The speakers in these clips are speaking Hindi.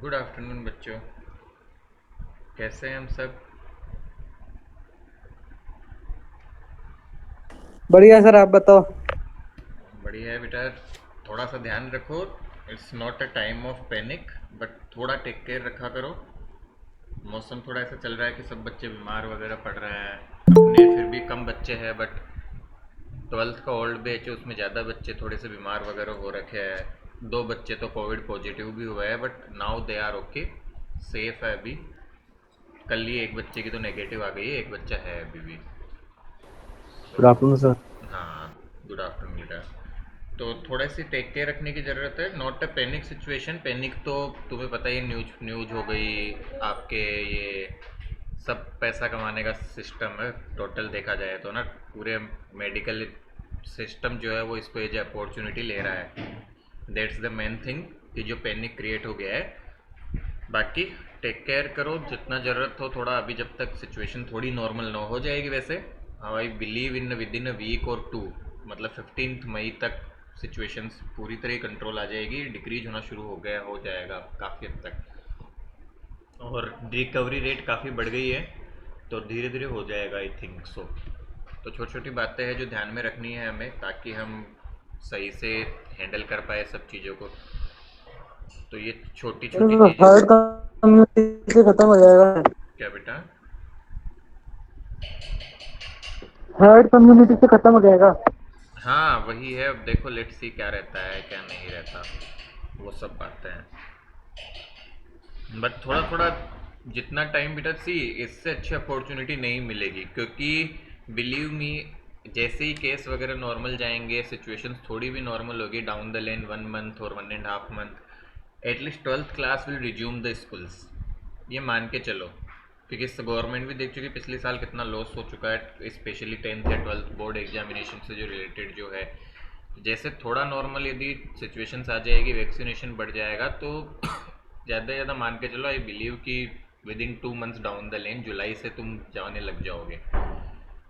गुड आफ्टरनून बच्चों। कैसे हैं हम सब? बढ़िया सर, आप बताओ। बढ़िया है बेटा। थोड़ा सा ध्यान रखो। It's not a time of panic, but थोड़ा टेक केयर रखा करो। मौसम थोड़ा ऐसा चल रहा है कि सब बच्चे बीमार वगैरह पड़ रहे हैं। अपने फिर भी कम बच्चे हैं, बट ट्वेल्थ का ओल्ड बैच है, उसमें ज़्यादा बच्चे थोड़े से बीमार वगैरह हो रखे हैं। दो बच्चे तो कोविड पॉजिटिव भी हुए हैं, but now they are okay, safe है अभी। कल ही एक बच्चे की तो नेगेटिव आ गई है, एक बच्चा है अभी भी। So good afternoon sir. हाँ, गुड आफ्टरनून बेटा। तो थोड़ा सी टेक केयर रखने की ज़रूरत है, not a panic situation. Panic तो तुम्हें पता ही, न्यूज न्यूज हो गई आपके ये सब पैसा कमाने का सिस्टम है। टोटल देखा जाए तो ना, पूरे मेडिकल सिस्टम जो है वो इसको एज अपॉर्चुनिटी ले रहा है। दैट्स द मेन थिंग कि जो पैनिक क्रिएट हो गया है। बाकी टेक केयर करो जितना ज़रूरत हो थोड़ा, अभी जब तक सिचुएशन थोड़ी नॉर्मल ना हो जाएगी वैसे। I believe in within a week or two, मतलब 15 मई तक सिचुएशंस पूरी तरह कंट्रोल आ जाएगी, डिक्रीज होना शुरू हो जाएगा काफ़ी हद तक। और रिकवरी रेट काफ़ी बढ़ गई है, तो धीरे धीरे हो जाएगा आई थिंक सो। तो छोटी छोटी बातें हैं जो ध्यान में रखनी है हमें, ताकि हम सही से हैंडल कर पाए सब चीज़ों को। तो ये छोटी छोटी चीज़ें। हर्ड कम्युनिटी से खत्म हो जाएगा। क्या बेटा? हर्ड कम्युनिटी से खत्म हो जाएगा। हाँ वही है, अब देखो लेट्स सी क्या रहता है क्या नहीं रहता, वो सब बातें हैं। बट थोड़ा थोड़ा जितना टाइम बेटा, सी इससे अच्छी अपॉर्चुनिटी नहीं मिलेगी, क्योंकि बिलीव मी, जैसे ही केस वगैरह नॉर्मल जाएंगे, सिचुएशंस थोड़ी भी नॉर्मल होगी डाउन द लाइन, 1 मंथ और 1.5 month, at least twelfth class will resume the schools. ये मान के चलो, क्योंकि गवर्नमेंट भी देख चुकी पिछले साल कितना लॉस हो चुका है, स्पेशली 10th या 12th बोर्ड एग्जामिनेशन से जो रिलेटेड जो है। जैसे थोड़ा नॉर्मल यदि सिचुएशंस आ जाएगी, वैक्सीनेशन बढ़ जाएगा, तो ज़्यादा से ज़्यादा मान के चलो, आई बिलीव कि within 2 months down the lane, जुलाई से तुम जाने लग जाओगे।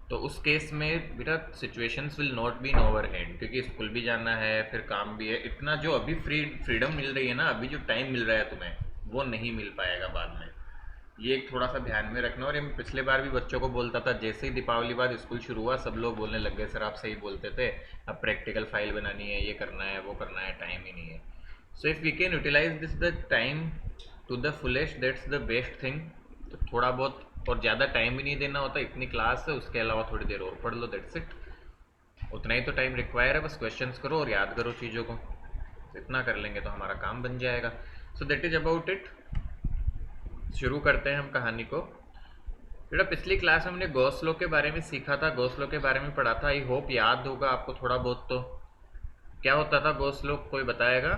तो उस केस में बेटा situations will not be in over hand, क्योंकि स्कूल भी जाना है, फिर काम भी है। इतना जो अभी फ्रीडम मिल रही है ना, अभी जो टाइम मिल रहा है तुम्हें, वो नहीं मिल पाएगा बाद में। ये एक थोड़ा सा ध्यान में रखना। और ये मैं पिछले बार भी बच्चों को बोलता था, जैसे ही दीपावली बाद स्कूल शुरू हुआ, सब लोग बोलने लग गए सर आप सही बोलते थे, अब प्रैक्टिकल फाइल बनानी है, ये करना है, वो करना है, टाइम ही नहीं है। So if we can utilize this the time to the fullest, that's the best thing. तो थोड़ा बहुत, और ज़्यादा टाइम भी नहीं देना होता, इतनी क्लास है, उसके अलावा थोड़ी देर और पढ़ लो, दैट्स इट। उतना ही तो टाइम रिक्वायर है, बस क्वेश्चंस करो और याद करो चीज़ों को। तो इतना कर लेंगे तो हमारा काम बन जाएगा। So that is about it. शुरू करते हैं हम कहानी को। बेटा पिछली क्लास में हमने गॉसलो के बारे में सीखा था, गॉसलो के बारे में पढ़ा था, आई होप याद होगा आपको थोड़ा बहुत तो। क्या होता था गॉसलो, कोई बताएगा?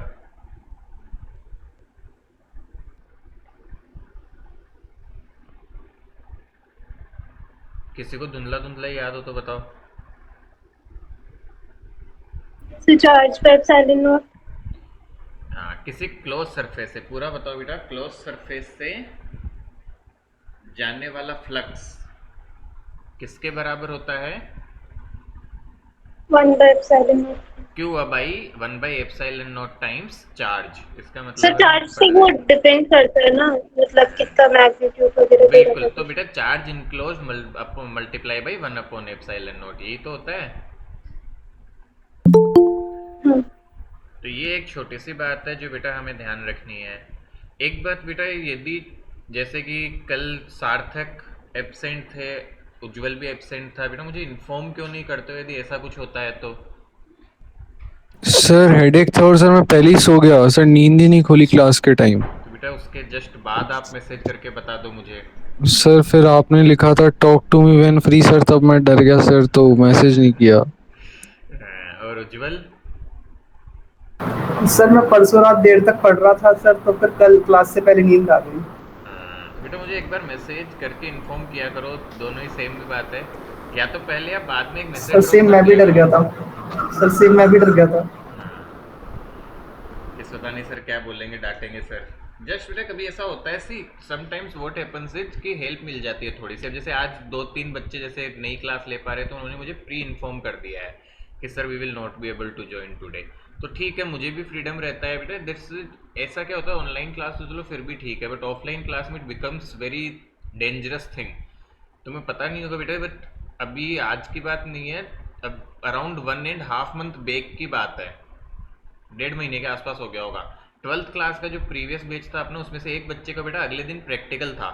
किसी को धुंधला धुंधला याद हो तो बताओ। से चार्ज पे एप्सिलॉन नॉट। हाँ, किसी क्लोज सरफेस से, पूरा बताओ बेटा, क्लोज सरफेस से जाने वाला फ्लक्स किसके बराबर होता है? 1/एप्सिलॉन नॉट। क्यों अब आई? 1/एप्सिलॉन नॉट टाइम्स चार्ज, इसका सर मतलब है हम चार्ज से पढ़ रहे वो हैं। डिपेंड करता है ना, मतलब कितना मैग्नीट्यूड वगैरह दे बिल्कुल, रखा तो है। बेटा चार्ज इनक्लोज मल्टीप्लाई बाई 1/एप्सिलॉन नॉट, यही तो होता है। हाँ। तो ये एक छोटी सी बात है जो बेटा हमें ध्यान रखनी है। एक बात बेटा, यदि जैसे कि कल सार्थक एब्सेंट थे, उज्जवल भी एब्सेंट था, बेटा मुझे इन्फॉर्म क्यों नहीं करते हो यदि ऐसा कुछ होता है तो? सर हेडेक था और सर मैं पहले ही सो गया सर, नींद ही नहीं खोली क्लास के टाइम। तो बेटा उसके जस्ट बाद आप मैसेज करके बता दो मुझे। सर फिर आपने लिखा था talk to me when free sir, तब मैं डर गया सर, तो मैसेज नहीं किया। और उज्जवल? सर मैं परसों रात देर तक पढ़ रहा था सर, तो फिर कल क्लास से पहले नींद आ गई। तो बेटा मुझे एक बार मैसेज करके इन्फॉर्म किया करो, दोनों ही सेम भी बात है। या तो पहले या बाद में एक मैसेज सर ड्रॉप सेम कर मैं भी दिया डर करो। गया था। सर सेम मैं भी डर गया था। हाँ, इस पता नहीं सर क्या बोलेंगे, डांटेंगे सर। जस्ट बेटा कभी ऐसा होता है, see sometimes what happens is कि हेल्प मिल जाती है थोड़ी सी। अब जैसे आज दो तीन बच्चे जैसे नई क्लास ले पा रहे, तो उन्होंने मुझे प्री इन्फॉर्म कर दिया है कि sir we will not be able to join today. तो ठीक है, मुझे भी फ्रीडम रहता है बेटा, दिस ऐसा क्या होता है, ऑनलाइन क्लास तो चलो फिर भी ठीक है, बट ऑफलाइन क्लास में it becomes very dangerous thing. तुम्हें पता नहीं होगा बेटा, बट अभी आज की बात नहीं है, अब अराउंड 1.5 मंथ बैक की बात है, 1.5 महीने के आसपास हो गया होगा। 12th क्लास का जो प्रीवियस बैच था अपना, उसमें से एक बच्चे का बेटा अगले दिन प्रैक्टिकल था।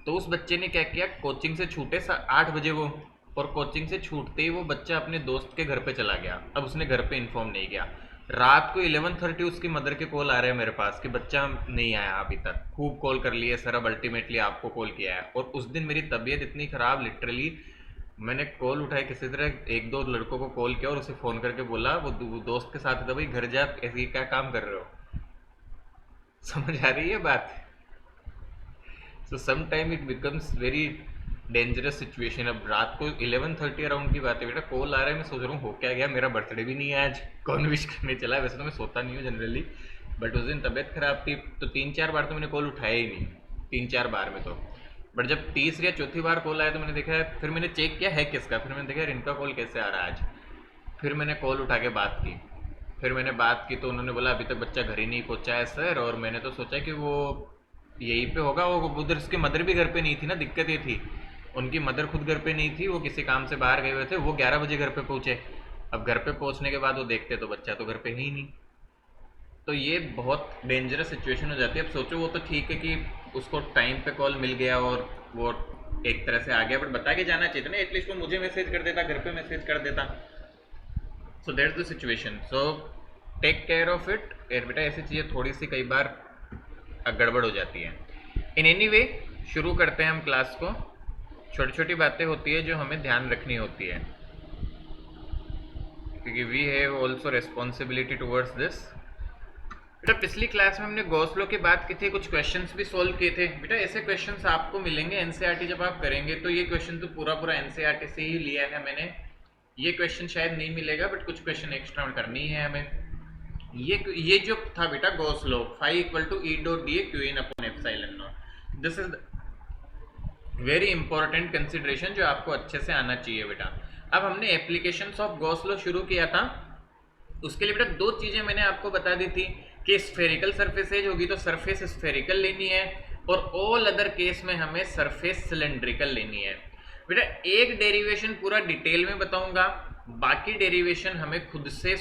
तो उस बच्चे ने क्या किया, कोचिंग से छूटे 8 बजे वो, और कोचिंग से छूटते ही वो बच्चा अपने दोस्त के घर पे चला गया। अब उसने घर पे इन्फॉर्म नहीं किया। रात को 11:30 उसकी मदर के कॉल आ रहे हैं मेरे पास कि बच्चा नहीं आया अभी तक। खूब कॉल कर लिए सर, अब अल्टीमेटली आपको कॉल किया है। और उस दिन मेरी तबीयत इतनी ख़राब, लिटरली मैंने कॉल उठाई, किसी तरह एक दो लड़कों को कॉल किया और उसे फ़ोन करके बोला, वो दोस्त के साथ था, भाई घर जा, ऐसे क्या काम कर रहे हो। समझ आ रही है बात। So some time it becomes very dangerous situation. अब रात को 11:30 अराउंड की बात है बेटा, कॉल आ रहा है, मैं सोच रहा हूँ हो क्या गया, मेरा बर्थडे भी नहीं है आज, कौन विश करने चला है। वैसे तो मैं सोता नहीं हूँ जनरली, बट उस दिन तबीयत खराब थी तो 3-4 बार तो मैंने कॉल उठाया ही नहीं, 3-4 बार में तो। बट जब तीसरी या चौथी बार कॉल आया तो मैंने देखा, फिर मैंने चेक किया है किसका, फिर मैंने देखा यार इनका कॉल कैसे आ रहा है आज। फिर मैंने कॉल उठा के बात की। फिर मैंने बात की तो उन्होंने बोला अभी तक बच्चा घर ही नहीं पहुंचा है सर। और मैंने तो सोचा कि वो यहीं पे होगा, वो उधर उसकी मदर भी घर पे नहीं थी ना, दिक्कत ये थी उनकी मदर खुद घर पे नहीं थी, वो किसी काम से बाहर गए हुए थे। वो 11 बजे घर पे पहुंचे। अब घर पे पहुंचने के बाद वो देखते तो बच्चा तो घर पे है ही नहीं। तो ये बहुत डेंजरस सिचुएशन हो जाती है। अब सोचो वो तो ठीक है कि उसको टाइम पे कॉल मिल गया और वो एक तरह से आ गया, बट बता के जाना चाहिए था ना, एटलीस्ट वो मुझे मैसेज कर देता, घर पे मैसेज कर देता। So that's the situation. So take care of it यार बेटा, ऐसी चीज़ें थोड़ी सी कई बार गड़बड़ हो जाती है। इन एनी वे शुरू करते हैं हम क्लास को। छोटी छोटी बातें होती है जो हमें ध्यान रखनी होती है, क्योंकि we have also responsibility towards this. बेटा पिछली क्लास में हमने गॉस लॉ की बात की थी, कुछ क्वेश्चंस भी सोल्व किए थे। बेटा ऐसे क्वेश्चंस आपको मिलेंगे एनसीईआरटी जब आप करेंगे, तो ये क्वेश्चन तो पूरा पूरा एनसीईआरटी से ही लिया है मैंने। ये क्वेश्चन शायद नहीं मिलेगा, बट कुछ क्वेश्चन एक्स्ट्रा करनी है हमें। ये जो था बेटा Gauss law, phi = E dot dA Q(n/epsilon0). This is very important consideration जो आपको अच्छे से आना चाहिए बेटा। अब हमने एप्लीकेशंस ऑफ गॉस लॉ शुरू किया था, उसके लिए बेटा दो चीजें मैंने आपको बता दी थी कि स्फेरिकल सरफेसेज होगी तो सरफेस स्फेरिकल लेनी है, और ऑल अदर केस में हमें सरफेस सिलेंड्रिकल लेनी है। बेटा एक डेरिवेशन पूरा डिटेल में बताऊंगा, बाकी डेरिवेशन हमें खुद से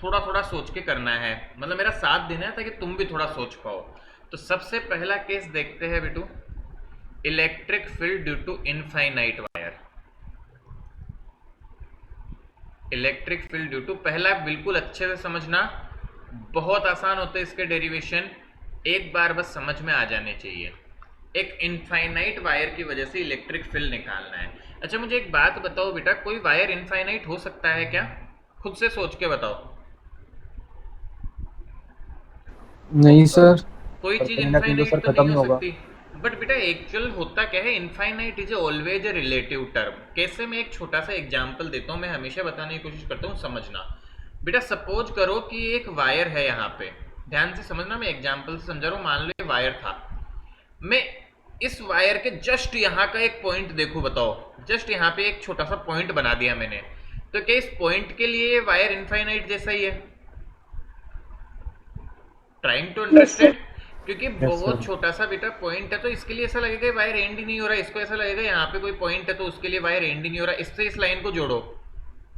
थोड़ा थोड़ा सोच के करना है, मतलब मेरा साथ देना है ताकि तुम भी थोड़ा सोच पाओ। तो सबसे पहला केस देखते हैं बेटू, electric field due to infinite wire. Electric field due to, पहला बिल्कुल अच्छे से समझना, बहुत आसान होते हैं इसके डेरिवेशन, एक बार बस समझ में आ जाने चाहिए। एक इनफाइनाइट वायर की वजह से इलेक्ट्रिक फील्ड निकालना है। अच्छा मुझे एक बात बताओ बेटा, कोई वायर इनफाइनाइट हो सकता है क्या? खुद से सोच के बताओ। नहीं सर। कोई पर चीज कहीं ना कहीं तो इनफाइनाइट सर तो खत्म नहीं ही हो होगा। सकती। बट बेटा एक्चुअल होता क्या है, infinite is always a relative term. कैसे? मैं एक छोटा सा एग्जांपल देता हूँ, मैं हमेशा बताने की कोशिश करता हूँ, समझना। बेटा सपोज करो कि एक वायर है यहाँ पे, ध्यान से समझना, मैं एग्जांपल से समझा रहा हूँ। मान लो ये वायर था, मैं इस वायर के जस्ट यहाँ का एक पॉइंट देखूँ, बताओ, जस्ट यहाँ पे एक छोटा सा पॉइंट बना दिया मैंने, तो क्या इस पॉइंट के लिए वायर इनफाइनाइट जैसा ही है? Trying to understand. क्योंकि बहुत छोटा सा बेटा पॉइंट है, तो इसके लिए ऐसा लगेगा वायर एंड ही नहीं हो रहा, इसको ऐसा लगेगा यहाँ पे कोई पॉइंट है तो उसके लिए वायर एंड ही नहीं हो रहा, इससे इस लाइन को जोड़ो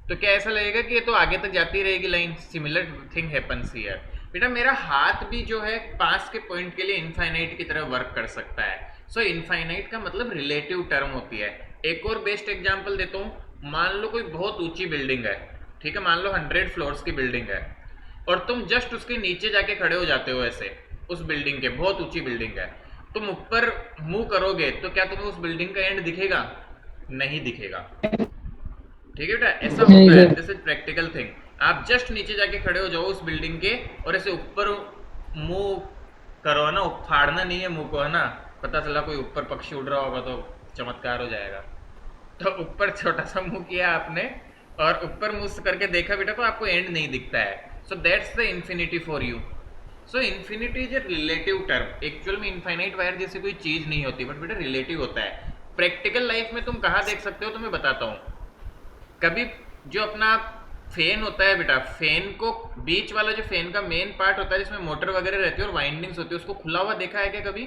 तो क्या ऐसा लगेगा कि ये तो आगे तक जाती रहेगी line. Similar thing happens here. बेटा मेरा हाथ भी जो है पास के पॉइंट के लिए इनफाइनाइट की तरह वर्क कर सकता है। सो इनफाइनाइट का मतलब रिलेटिव टर्म होती है। एक और बेस्ट एग्जांपल देता हूँ, मान लो कोई बहुत ऊंची बिल्डिंग है, ठीक है, मान लो 100 फ्लोर्स की बिल्डिंग है, और तुम जस्ट उसके नीचे जाके खड़े हो जाते हो ऐसे, उस बिल्डिंग के, बहुत ऊंची बिल्डिंग है, तुम ऊपर मुंह करोगे तो क्या तुम्हें उस बिल्डिंग का एंड दिखेगा? नहीं दिखेगा। ठीक है बेटा, ऐसा होता है, दिस इज प्रैक्टिकल थिंग। आप जस्ट नीचे जाके खड़े हो जाओ उस बिल्डिंग के, और ऐसे ऊपर मुंह करो ना, फाड़ना नहीं है मुंह को, है ना, पता चला कोई ऊपर पक्षी उड़ रहा होगा तो चमत्कार हो जाएगा। तो ऊपर छोटा सा मुंह किया आपने और ऊपर मुंह करके देखा बेटा, तो आपको एंड नहीं दिखता है। सो that's the infinity for you. So infinity is a relative term. Actual में इनफाइनाइट वायर जैसी कोई चीज नहीं होती, बट बेटा रिलेटिव होता है। प्रैक्टिकल लाइफ में तुम कहाँ देख सकते हो, तो मैं बताता हूँ। कभी जो अपना फैन होता है बेटा, फैन को बीच वाला जो फैन का मेन पार्ट होता है जिसमें मोटर वगैरह रहती है और वाइंडिंग्स होती है, उसको खुला हुआ देखा है क्या कभी?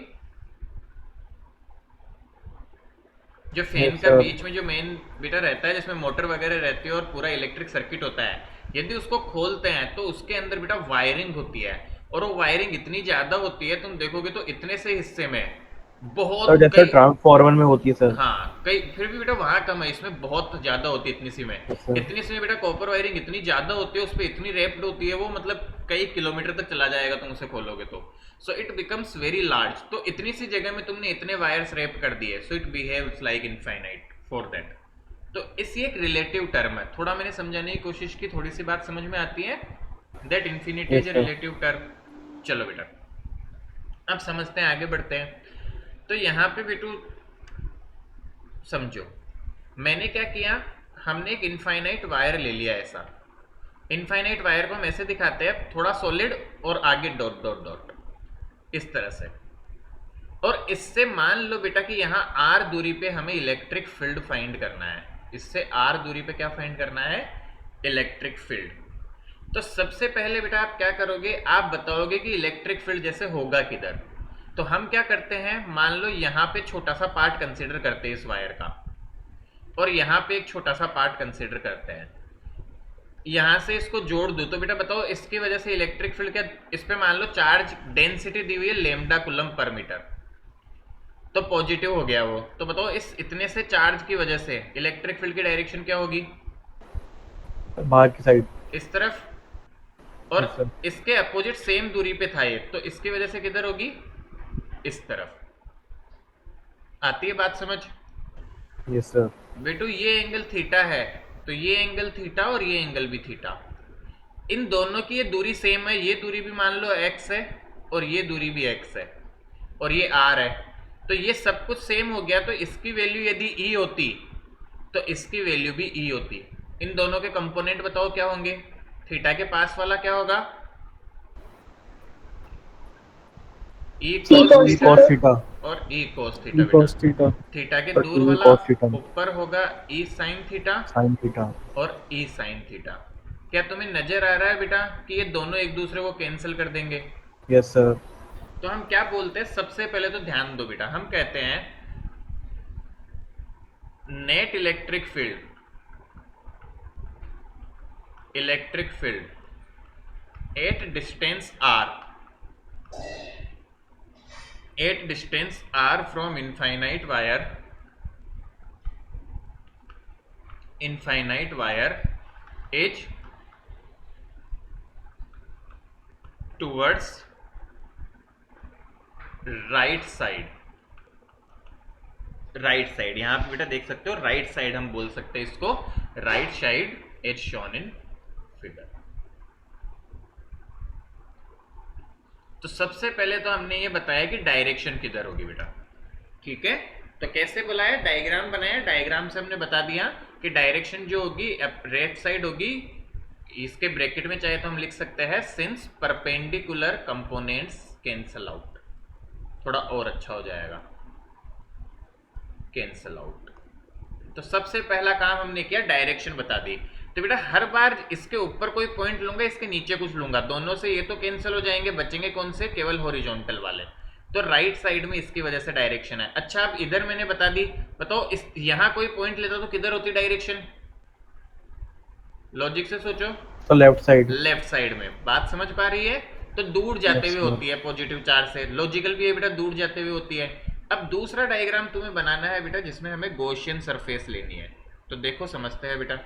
जो फैन यस का सर। बीच में जो मेन बीटर रहता है जिसमें मोटर वगैरह रहती है और पूरा इलेक्ट्रिक सर्किट होता है, यदि उसको खोलते हैं तो उसके अंदर बेटा वायरिंग होती है, और वो वायरिंग इतनी ज्यादा होती है, तुम देखोगे तो इतने से हिस्से में सर बहुत जैसे कई, ट्रांसफॉर्मर में होती है सर। हाँ कई, फिर भी बेटा वहां कम है, इसमें बहुत ज्यादा होती है। इतनी सी में, यस सर। इतनी सी में बेटा कॉपर वायरिंग इतनी ज्यादा होती है, उस पर इतनी रेप्ड होती है वो, मतलब कई किलोमीटर तक चला जाएगा तुम उसे खोलोगे तो। So it becomes very large. तो इतनी सी जगह में तुमने इतने वायर्स रेप कर दिए, so it behaves like infinite for that. तो इसी एक रिलेटिव टर्म है, थोड़ा मैंने समझाने की कोशिश की, थोड़ी सी बात समझ में आती है। That infinity is yes A sir. Relative term. चलो बेटा अब समझते हैं, आगे बढ़ते हैं। तो यहाँ पे बेटू समझो, मैंने क्या किया, हमने एक इनफाइनाइट वायर ले लिया ऐसा। इनफाइनाइट वायर को हम ऐसे दिखाते हैं, थोड़ा सॉलिड और आगे डॉट डॉट डॉट, इस तरह से। और इससे मान लो बेटा कि यहाँ r दूरी पे हमें इलेक्ट्रिक फील्ड फाइंड करना है। इससे r दूरी पे क्या फाइंड करना है? Electric field. तो सबसे पहले बेटा आप क्या करोगे, आप बताओगे कि इलेक्ट्रिक फील्ड जैसे होगा किधर। तो हम क्या करते हैं, मान लो यहाँ पे छोटा सा पार्ट कंसीडर करते हैं इस वायर का, और यहाँ पे एक छोटा सा पार्ट कंसीडर करते हैं, यहां से इसको जोड़ दो। तो बेटा बताओ इसकी वजह से इलेक्ट्रिक फील्ड क्या, इस पे मान लो चार्ज डेंसिटी दी हुई है लैम्डा कूलम पर मीटर, तो पॉजिटिव हो गया वो। तो बताओ इस इतने से चार्ज की वजह से इलेक्ट्रिक फील्ड की डायरेक्शन क्या होगी? बाहर की साइड। इस तरफ। और यस सर। इसके अपोजिट सेम दूरी पे था ये, तो इसकी वजह से किधर होगी? इस तरफ। आती है बात समझ? Yes sir. बेटू ये एंगल थीटा है, तो ये एंगल थीटा और ये एंगल भी थीटा। इन दोनों की ये दूरी सेम है, ये दूरी भी मान लो x है और ये दूरी भी x है और ये r है, तो ये सब कुछ सेम हो गया। तो इसकी वैल्यू यदि e होती तो इसकी वैल्यू भी e होती। इन दोनों के कंपोनेंट बताओ क्या होंगे? थीटा के पास वाला क्या होगा? e cos cos E theta cos theta. और e cos E theta cos बेटा। थीटा। थीटा के और दूर ई वाला cos थीटा। ऊपर होगा e sin theta sine theta. और e sin थीटा। क्या तुम्हें नजर आ रहा है बेटा कि ये दोनों एक दूसरे को कैंसिल कर देंगे? Yes sir. तो हम क्या बोलते हैं, सबसे पहले तो ध्यान दो बेटा, हम कहते हैं net electric field, electric field at distance r, at distance r from infinite wire, infinite wire is towards right side. Right side, यहां पे बेटा देख सकते हो राइट साइड हम बोल सकते हैं इसको, right side as shown in figure. तो सबसे पहले तो हमने ये बताया कि डायरेक्शन किधर होगी बेटा, ठीक है। तो कैसे बुलाया, डायग्राम बनाया, डायग्राम से हमने बता दिया कि डायरेक्शन जो होगी लेफ्ट साइड होगी। इसके ब्रैकेट में चाहे तो हम लिख सकते हैं since perpendicular components cancel out, थोड़ा और अच्छा हो जाएगा, कैंसल आउट। तो सबसे पहला काम हमने किया, डायरेक्शन बता दी। तो बेटा हर बार इसके ऊपर कोई पॉइंट लूंगा, इसके नीचे कुछ लूंगा, दोनों से ये तो कैंसिल हो जाएंगे, बचेंगे कौन से? केवल हॉरिजॉन्टल वाले। तो राइट साइड में इसकी वजह से डायरेक्शन है। अच्छा अब इधर मैंने बता दी, बताओ इस यहां कोई पॉइंट लेता तो किधर होती डायरेक्शन? लॉजिक से सोचो। तो लेफ्ट साइड। लेफ्ट साइड में। बात समझ पा रही है? तो दूर जाते हुए होती है पॉजिटिव चार्ज से, लॉजिकल भी है बेटा, दूर जाते हुए होती है। अब दूसरा डायग्राम तुम्हें बनाना है बेटा जिसमें हमें गॉसियन सरफेस लेनी है। तो देखो समझते हैं बेटा,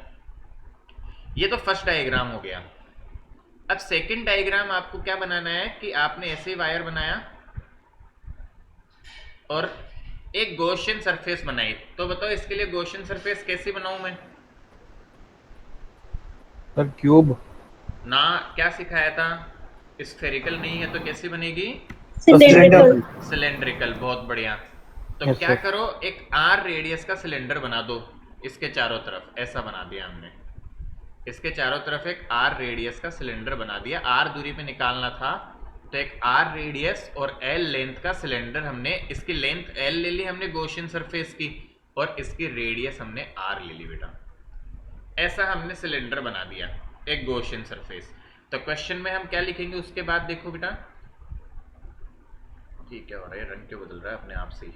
ये तो फर्स्ट डायग्राम हो गया। अब सेकंड डायग्राम आपको क्या बनाना है कि आपने ऐसे वायर बनाया और एक गॉसियन सरफेस बनाई। तो बताओ इसके लिए गॉसियन सरफेस कैसी बनाऊं मैं? Sir cube. ना क्या सिखाया था, स्फेरिकल नहीं है तो कैसी बनेगी? सिलेंड्रिकल। सिलेंड्रिकल, बहुत बढ़िया। तो Yes, क्या sir. करो, एक आर रेडियस का सिलेंडर बना दो इसके चारों तरफ, ऐसा बना दिया हमने। इसके चारों तरफ एक आर रेडियस का सिलेंडर बना दिया, आर दूरी पे निकालना था, तो एक आर रेडियस और एल लेंथ का सिलेंडर हमने, इसकी लेंथ एल ले ली हमने गॉसियन सरफेस की, और इसकी रेडियस हमने आर ले ली बेटा। ऐसा हमने सिलेंडर बना दिया। एक गॉसियन सरफेस। तो क्वेश्चन में हम क्या लिखेंगे उसके बाद देखो बेटा, ये क्या हो रहा है, रंग क्यों बदल रहा है अपने आप से ही।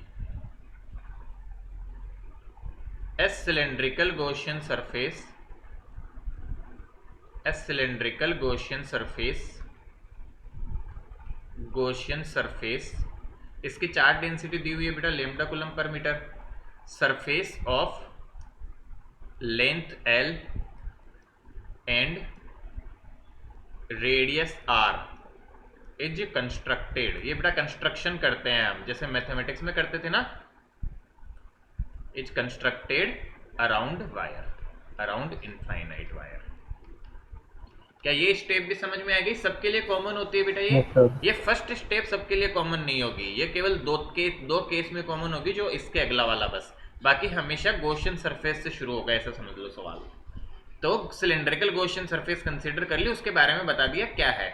A cylindrical Gaussian surface, a cylindrical Gaussian surface, इसकी चार्ज डेंसिटी दी हुई है बेटा lambda coulomb per meter, surface of length L and radius R is constructed. ये बेटा कंस्ट्रक्शन करते हैं हम, जैसे मैथमेटिक्स में करते थे ना, is constructed around wire, around infinite wire. क्या ये स्टेप भी समझ में आ गई? सबके लिए कॉमन होती है बेटा Yes, sir. ये फर्स्ट स्टेप सबके लिए कॉमन नहीं होगी, ये केवल दो केस में कॉमन होगी, जो इसके अगला वाला बस, बाकी हमेशा गॉसियन सरफेस से शुरू होगा, ऐसा समझ लो सवाल। तो सिलेंड्रिकल गॉसियन सरफेस कंसीडर कर ली, उसके बारे में बता दिया क्या है।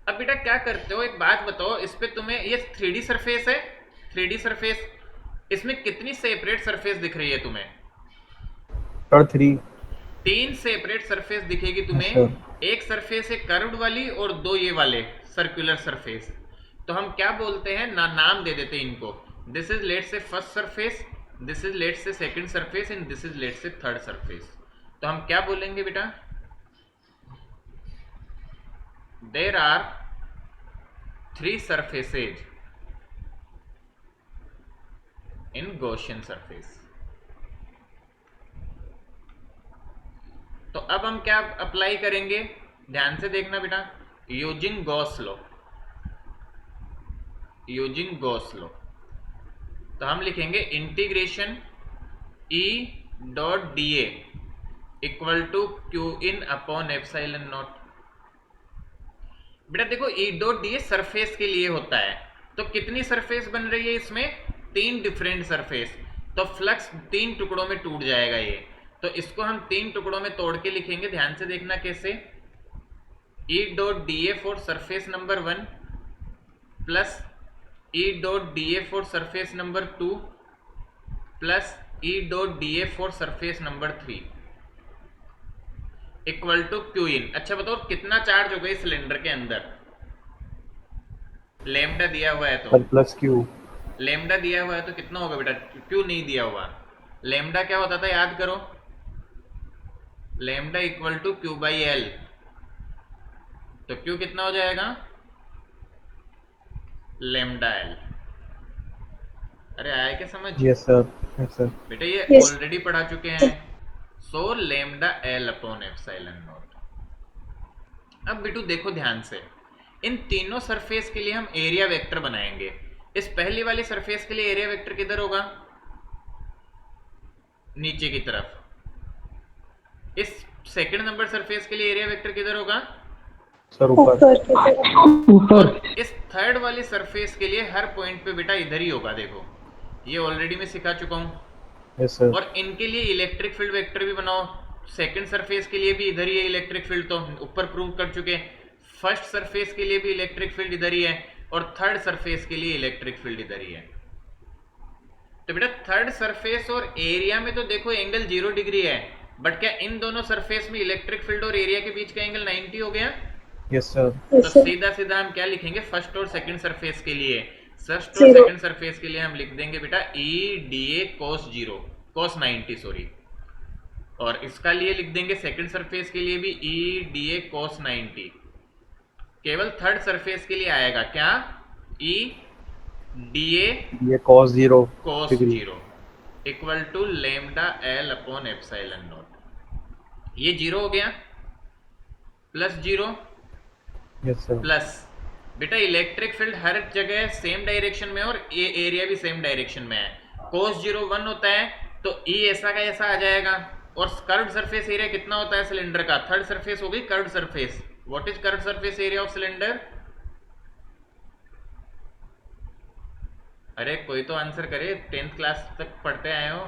अब बेटा क्या करते हो, एक बात बताओ, इस पे तुम्हें ये 3D सरफेस है, 3D सरफेस, इसमें कितनी सेपरेट सरफेस दिख रही है तुम्हें? सर 3। 3 सेपरेट सरफेस दिखेगी तुम्हें। अच्छा। एक सरफेस है कर्व्ड वाली और 2 ये वाले सर्कुलर सरफेस। तो हम क्या बोलते हैं ना, नाम दे देते हैं इनको, this is let's say first surface, this is let's say second surface and this is let's say third surface. तो हम क्या बोलेंगे बेटा, there are 3 surfaces in Gaussian surface। तो अब हम क्या अप्लाई करेंगे, ध्यान से देखना बेटा, using Gauss law, using Gauss law. तो हम लिखेंगे integration E dot dA equal to Q in upon epsilon nought. बेटा देखो E डॉट dA सरफेस के लिए होता है, तो कितनी सरफेस बन रही है इसमें, 3 डिफरेंट सरफेस, तो फ्लक्स 3 टुकड़ों में टूट जाएगा ये। तो इसको हम 3 टुकड़ों में तोड़ के लिखेंगे, ध्यान से देखना कैसे, E dot dA for surface number 1 plus E dot dA for surface number 2 plus E dot dA for surface number 3 equal to Q in. अच्छा बताओ कितना चार्ज हो गई सिलेंडर के अंदर, लैम्डा दिया हुआ है तो सर प्लस क्यू। लैम्डा दिया हुआ है तो कितना होगा बेटा, क्यू नहीं दिया हुआ। लैम्डा क्या होता था याद करो, lambda equal to Q by L, तो क्यू कितना हो जाएगा, लैम्डा एल। अरे आया क्या समझ? Yes sir, yes sir. बेटा ये Yes. ऑलरेडी पढ़ा चुके हैं। So lambda L upon epsilon nought. अब बेटू देखो ध्यान से, इन तीनों सरफेस के लिए हम एरिया वेक्टर बनाएंगे। इस पहली वाली सरफेस के लिए एरिया वेक्टर किधर होगा, नीचे की तरफ। इस सेकंड नंबर सरफेस के लिए एरिया वेक्टर किधर होगा, सर ऊपर। ऊपर की तरफ। और इस थर्ड वाली सरफेस के लिए हर पॉइंट पे बेटा इधर ही होगा। देखो ये ऑलरेडी मैं सिखा चुका हूं। Yes sir. और इनके लिए इलेक्ट्रिक फील्ड वेक्टर भी बनाओ, सेकंड सरफेस के लिए भी इधर ही है इलेक्ट्रिक फील्ड, तो ऊपर प्रूव कर चुके। फर्स्ट सरफेस के लिए भी इलेक्ट्रिक फील्ड इधर ही है और थर्ड सरफेस के लिए इलेक्ट्रिक फील्ड इधर ही है। तो बेटा थर्ड सरफेस और एरिया में तो देखो एंगल 0 डिग्री है, बट क्या इन दोनों सरफेस में इलेक्ट्रिक फील्ड और एरिया के बीच का एंगल 90 हो गया? Yes sir. तो Yes, sir. सीधा सीधा हम क्या लिखेंगे, फर्स्ट और सेकंड सरफेस के लिए, फर्स्ट और Zero. सेकंड सरफेस के लिए हम लिख देंगे बेटा E dA cos 0 cos 90 sorry, और इसका लिए लिख देंगे सेकंड सरफेस के लिए भी E dA cos 90। केवल थर्ड सरफेस के लिए आएगा क्या, E dA ये cos 0 cos degree. 0 equal to lambda L upon epsilon not. ये 0 हो गया, प्लस 0 यस सर। प्लस बेटा इलेक्ट्रिक फील्ड हर जगह सेम डायरेक्शन में और ये एरिया भी सेम डायरेक्शन में है। cos 0 1 होता है तो E ऐसा का ऐसा आ जाएगा। और कर्व्ड सरफेस एरिया कितना होता है सिलेंडर का, थर्ड सरफेस हो गई curved surface. What is curved surface area of cylinder? अरे कोई तो आंसर करे, 10th क्लास तक पढ़ते आए हो।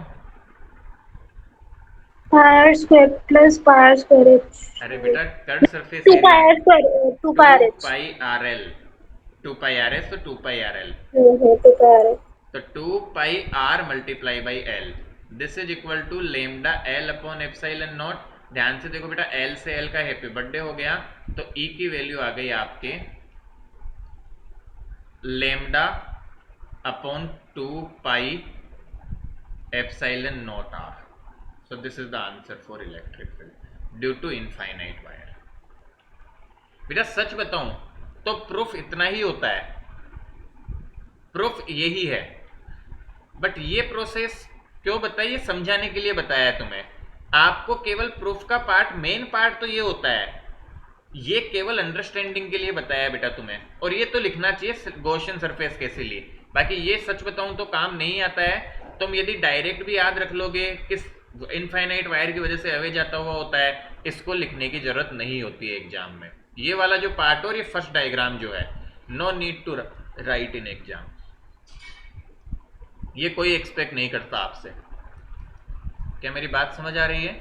Pi R square plus pi R square H. अरे बेटा curved surface 2 area pi R square 2 pi R H. 2 pi R L, 2 pi R S तो 2 pi R L, 2 pi R H. तो 2 pi r multiply by l, this is equal to lambda l upon epsilon nought ध्यान से देखो बेटा, एल से एल का हैप्पी बर्थडे हो गया, तो ई की वैल्यू आ गई आपके lambda upon 2 pi epsilon nought R. So this is the answer for electric field due to infinite wire. बेटा सच बताऊं तो प्रूफ इतना ही होता है, प्रूफ यही है, बट ये प्रोसेस क्यों बताइए, समझाने के लिए बताया है तुम्हें. आपको केवल प्रूफ का पार्ट, मेन पार्ट तो ये होता है, ये केवल अंडरस्टैंडिंग के लिए बताया है बेटा तुम्हें. और ये तो लिखना चाहिए गॉसियन सरफेस कैसे लिए. बाकी ये सच बताऊं तो काम नहीं आता है. तुम यदि डायरेक्ट भी याद रख लोगे किस इनफाइनाइट वायर की वजह से अवे जाता हुआ होता है, इसको लिखने की जरूरत नहीं होती है एग्जाम में. ये वाला जो पार्ट और ये फर्स्ट डायग्राम जो है, no need to write in exam. ये कोई एक्सपेक्ट नहीं करता आपसे. क्या मेरी बात समझ आ रही है?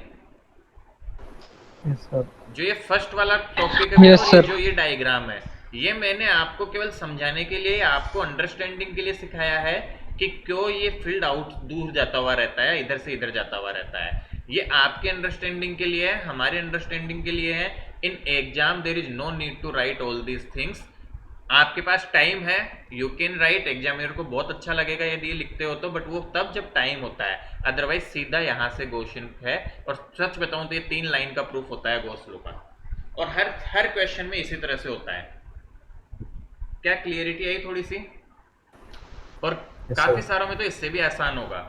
Yes, sir. जो ये फर्स्ट वाला टॉपिक है Yes, और ये sir. जो ये डायग्राम है, ये मैंने आपको केवल समझाने के लिए, आपको अंडरस्टैंडिंग के लिए सिखाया है कि क्यों ये फील्ड आउट दूर जाता हुआ रहता है, इधर से इधर जाता हुआ रहता है. ये आपके अंडरस्टैंडिंग के लिए है, हमारे अंडरस्टैंडिंग के लिए है. In exam there is no need to write all these things. आपके पास टाइम है, यू कैन राइट. एग्जामिनर को बहुत अच्छा लगेगा यदि ये लिखते हो तो, बट वो तब जब टाइम होता है, अदरवाइज सीधा यहाँ से क्वेश्चन है. और सच बताऊं तो ये 3 लाइन का प्रूफ होता है गॉस लॉ का, और हर क्वेश्चन में इसी तरह से होता है. क्या क्लियरिटी आई थोड़ी सी? और Yes, काफी sir. सारों में तो इससे भी आसान होगा.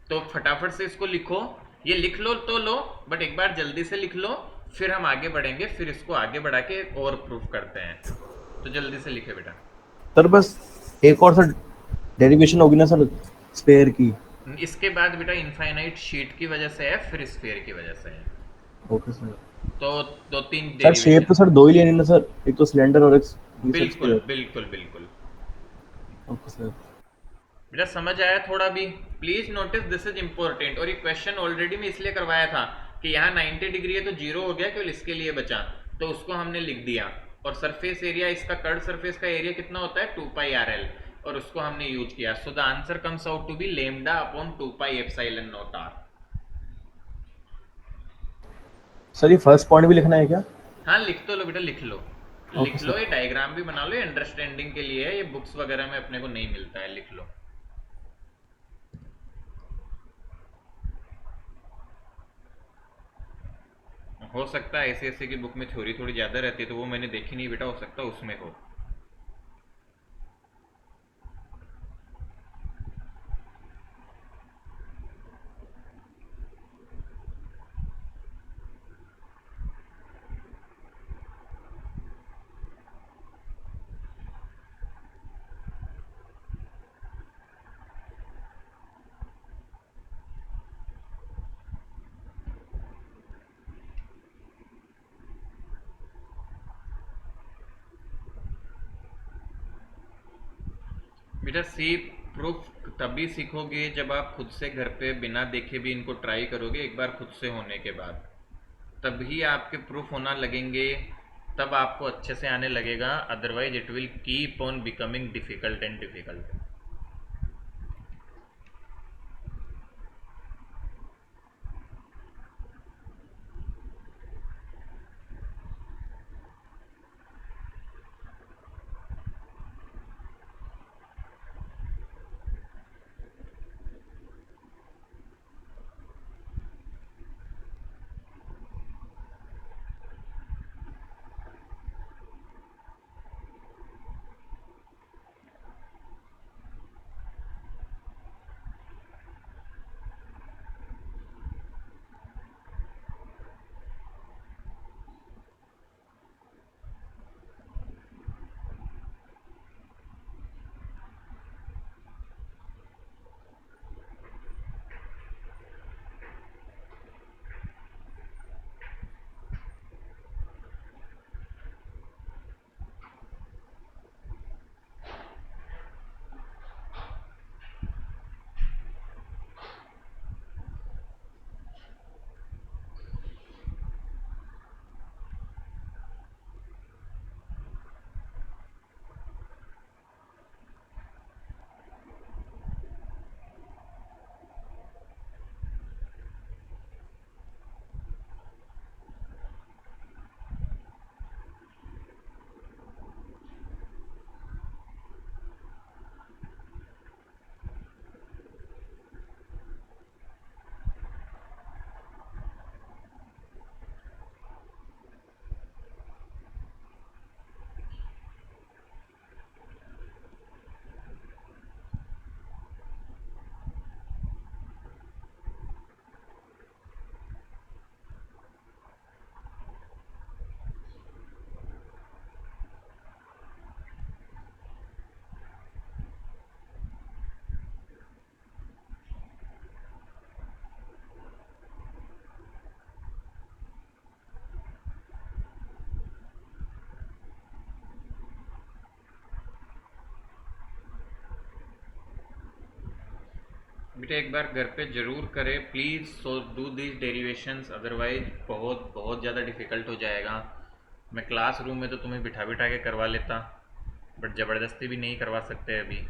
तो फटाफट से इसको लिखो, ये लिख लो तो लो, बट एक बार जल्दी से लिख लो, फिर हम आगे बढ़ेंगे, फिर इसको आगे बढ़ा के और प्रूफ करते हैं. तो जल्दी से लिखे बेटा. सर बस एक और सर डेरिवेशन होगी ना सर स्पेयर की. इसके बाद बेटा इनफाइनाइट शीट की वजह से है, फिर स्फीयर की वजह से है. Okay sir. तो 2-3 सर शेप तो सर दो ही लेनी ना सर, एक तो सिलेंडर और एक बिल्कुल बिल्कुल बिल्कुल. Okay sir. बेटा समझ आया थोड़ा भी? Please notice this is important. और ये क्वेश्चन ऑलरेडी मैं इसलिए करवाया था कि यहाँ 90 डिग्री है तो 0 हो गया, केवल इसके लिए बचा, तो उसको हमने लिख दिया. और सरफेस एरिया, इसका कर्ड सरफेस का एरिया कितना होता है, 2 पाई आर एल, और उसको हमने यूज किया. So the answer comes out to be lambda upon 2 pi epsilon nought R. Sir ये फर्स्ट पॉइंट भी लिखना है क्या? हाँ लिख तो लो बेटा, लिख लो. Okay, लिख लो, sir. ये डायग्राम भी बना लो, ये अंडरस्टैंडिंग के लिए है, ये बुक्स वगैरह में अपने को नहीं मिलता है. लिख लो. हो सकता है ऐसे की बुक में थ्योरी थोड़ी ज्यादा रहती है, तो वो मैंने देखी नहीं बेटा, हो सकता है उसमें हो. बेटा सी प्रूफ तभी सीखोगे जब आप खुद से घर पे बिना देखे भी इनको ट्राई करोगे, एक बार खुद से होने के बाद, तभी आपके प्रूफ होना लगेंगे, तब आपको अच्छे से आने लगेगा. Otherwise it will keep on becoming difficult and difficult. बेटा एक बार घर पे ज़रूर करें please, so do this derivations, otherwise बहुत बहुत ज़्यादा डिफ़िकल्ट हो जाएगा। मैं क्लासरूम में तो तुम्हें बिठा बिठा के करवा लेता, बट ज़बरदस्ती भी नहीं करवा सकते अभी।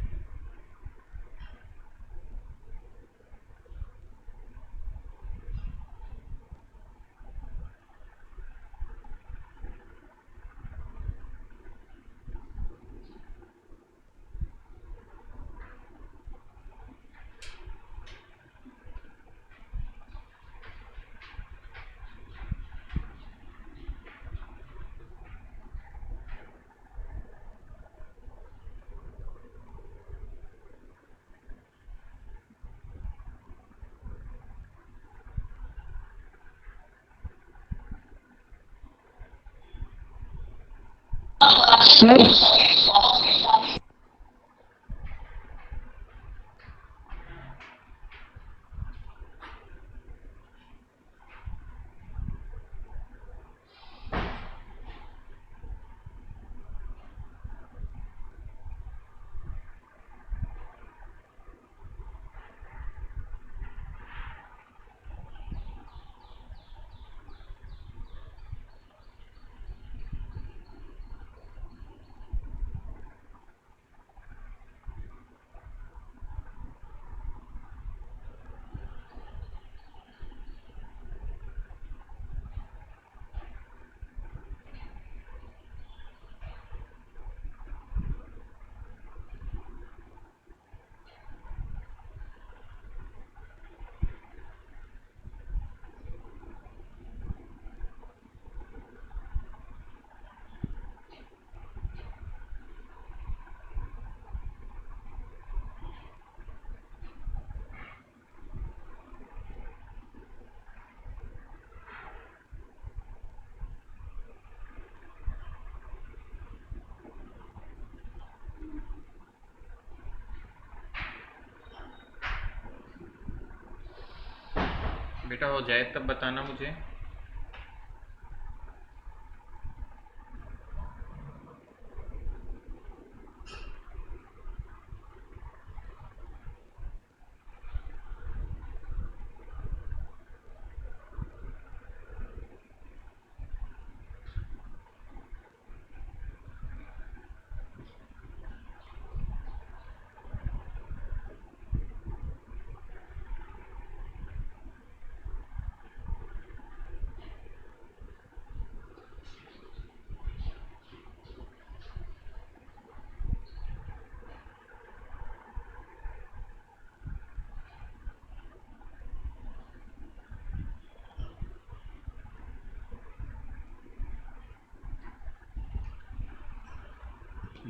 बेटा हो जाए तब बताना मुझे।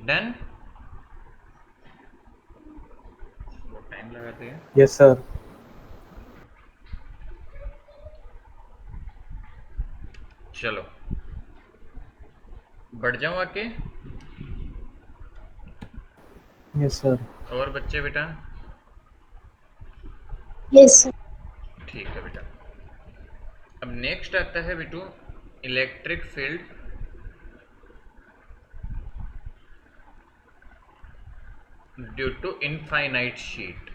डन, बहुत टाइम लगाते हैं। Yes, sir. चलो बढ़ जाऊं आके। Yes, sir. और बच्चे बेटा यस सर। ठीक है बेटा। अब नेक्स्ट आता है बेटू electric field due to infinite sheet.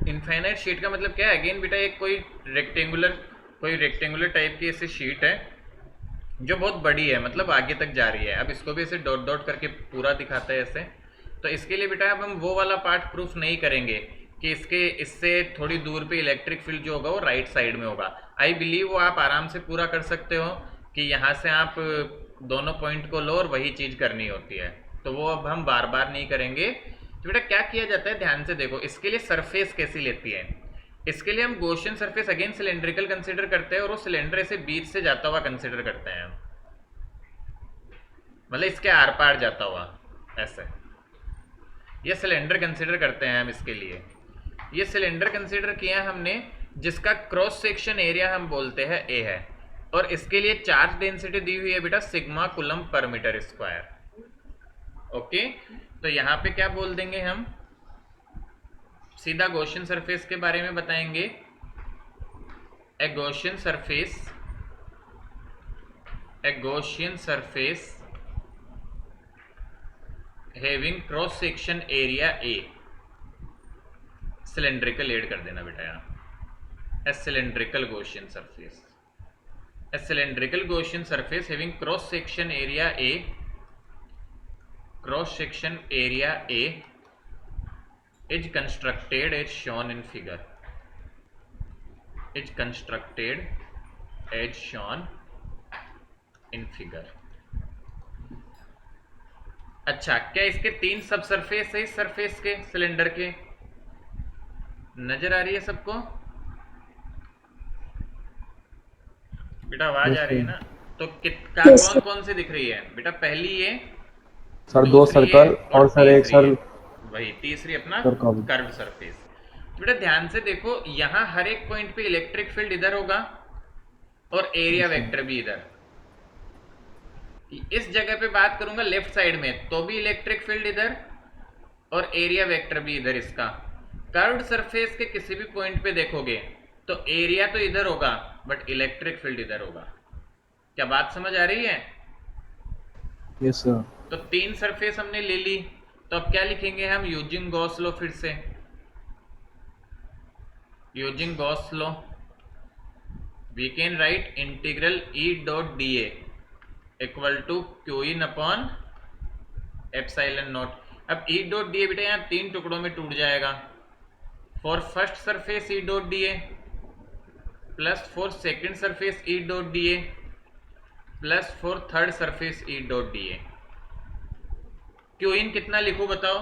Infinite sheet का मतलब क्या है? अगेन बेटा एक कोई रेक्टेंगुलर टाइप की ऐसी शीट है जो बहुत बड़ी है, मतलब आगे तक जा रही है। अब इसको भी ऐसे डॉट डॉट करके पूरा दिखाता है ऐसे। तो इसके लिए बेटा अब हम वो वाला पार्ट प्रूफ नहीं करेंगे कि इससे थोड़ी दूर पे इलेक्ट्रिक फील्ड जो होगा वो राइट साइड में होगा। आई बिलीव वो आप आराम से पूरा कर सकते हो कि यहाँ से आप दोनों पॉइंट को लो और वही चीज़ करनी होती है। तो वो अब हम बार बार नहीं करेंगे। तो बेटा क्या किया जाता है, ध्यान से देखो। इसके लिए सरफेस कैसी लेती है? इसके लिए हम Gaussian surface again cylindrical consider करते हैं और वो सिलेंडर ऐसे बीच से जाता हुआ कंसीडर करते हैं, मतलब इसके आर पार जाता हुआ ऐसे। ये सिलेंडर कंसीडर करते हैं हम इसके लिए। ये सिलेंडर कंसीडर किया हमने जिसका क्रॉस सेक्शन एरिया हम बोलते हैं ए है, और इसके लिए चार्ज डेंसिटी दी हुई है बेटा sigma coulomb per meter square. Okay, तो यहाँ पे क्या बोल देंगे हम, सीधा गॉसियन सरफेस के बारे में बताएंगे। A Gaussian surface having cross section area a cylindrical add कर देना बेटा यहाँ, a cylindrical Gaussian surface. A cylindrical Gaussian surface having cross section area A is constructed as shown in figure. Is constructed as shown in figure. अच्छा, क्या इसके 3 सब सरफेस है इस सरफेस के सिलेंडर के? नजर आ रही है सबको बेटा? आवाज आ रही है ना? तो कौन कौन से दिख रही है बेटा? पहली ये सर 2 सर्कल और सर एक सर वही, तीसरी अपना कर्व सरफेस। तो बेटा ध्यान से देखो, यहाँ हर एक पॉइंट पे इलेक्ट्रिक फील्ड इधर होगा और एरिया वेक्टर भी इधर। इस जगह पे बात करूंगा लेफ्ट साइड में, तो भी इलेक्ट्रिक फील्ड इधर और एरिया वेक्टर भी इधर। इसका कर्व्ड सरफेस के किसी भी पॉइंट पे देखोगे तो एरिया तो इधर होगा बट इलेक्ट्रिक फील्ड इधर होगा। क्या बात समझ आ रही है? Yes sir. तो 3 सरफेस हमने ले ली, तो अब क्या लिखेंगे हम? Using Gauss law. फिर से using Gauss law we can write integral E dot D equal to Q in upon epsilon nought. अब ई डॉट डी बेटा यहाँ 3 टुकड़ों में टूट जाएगा। For first surface E dot d plus for second surface E dot d plus for third surface E dot d. Q in कितना लिखूं बताओ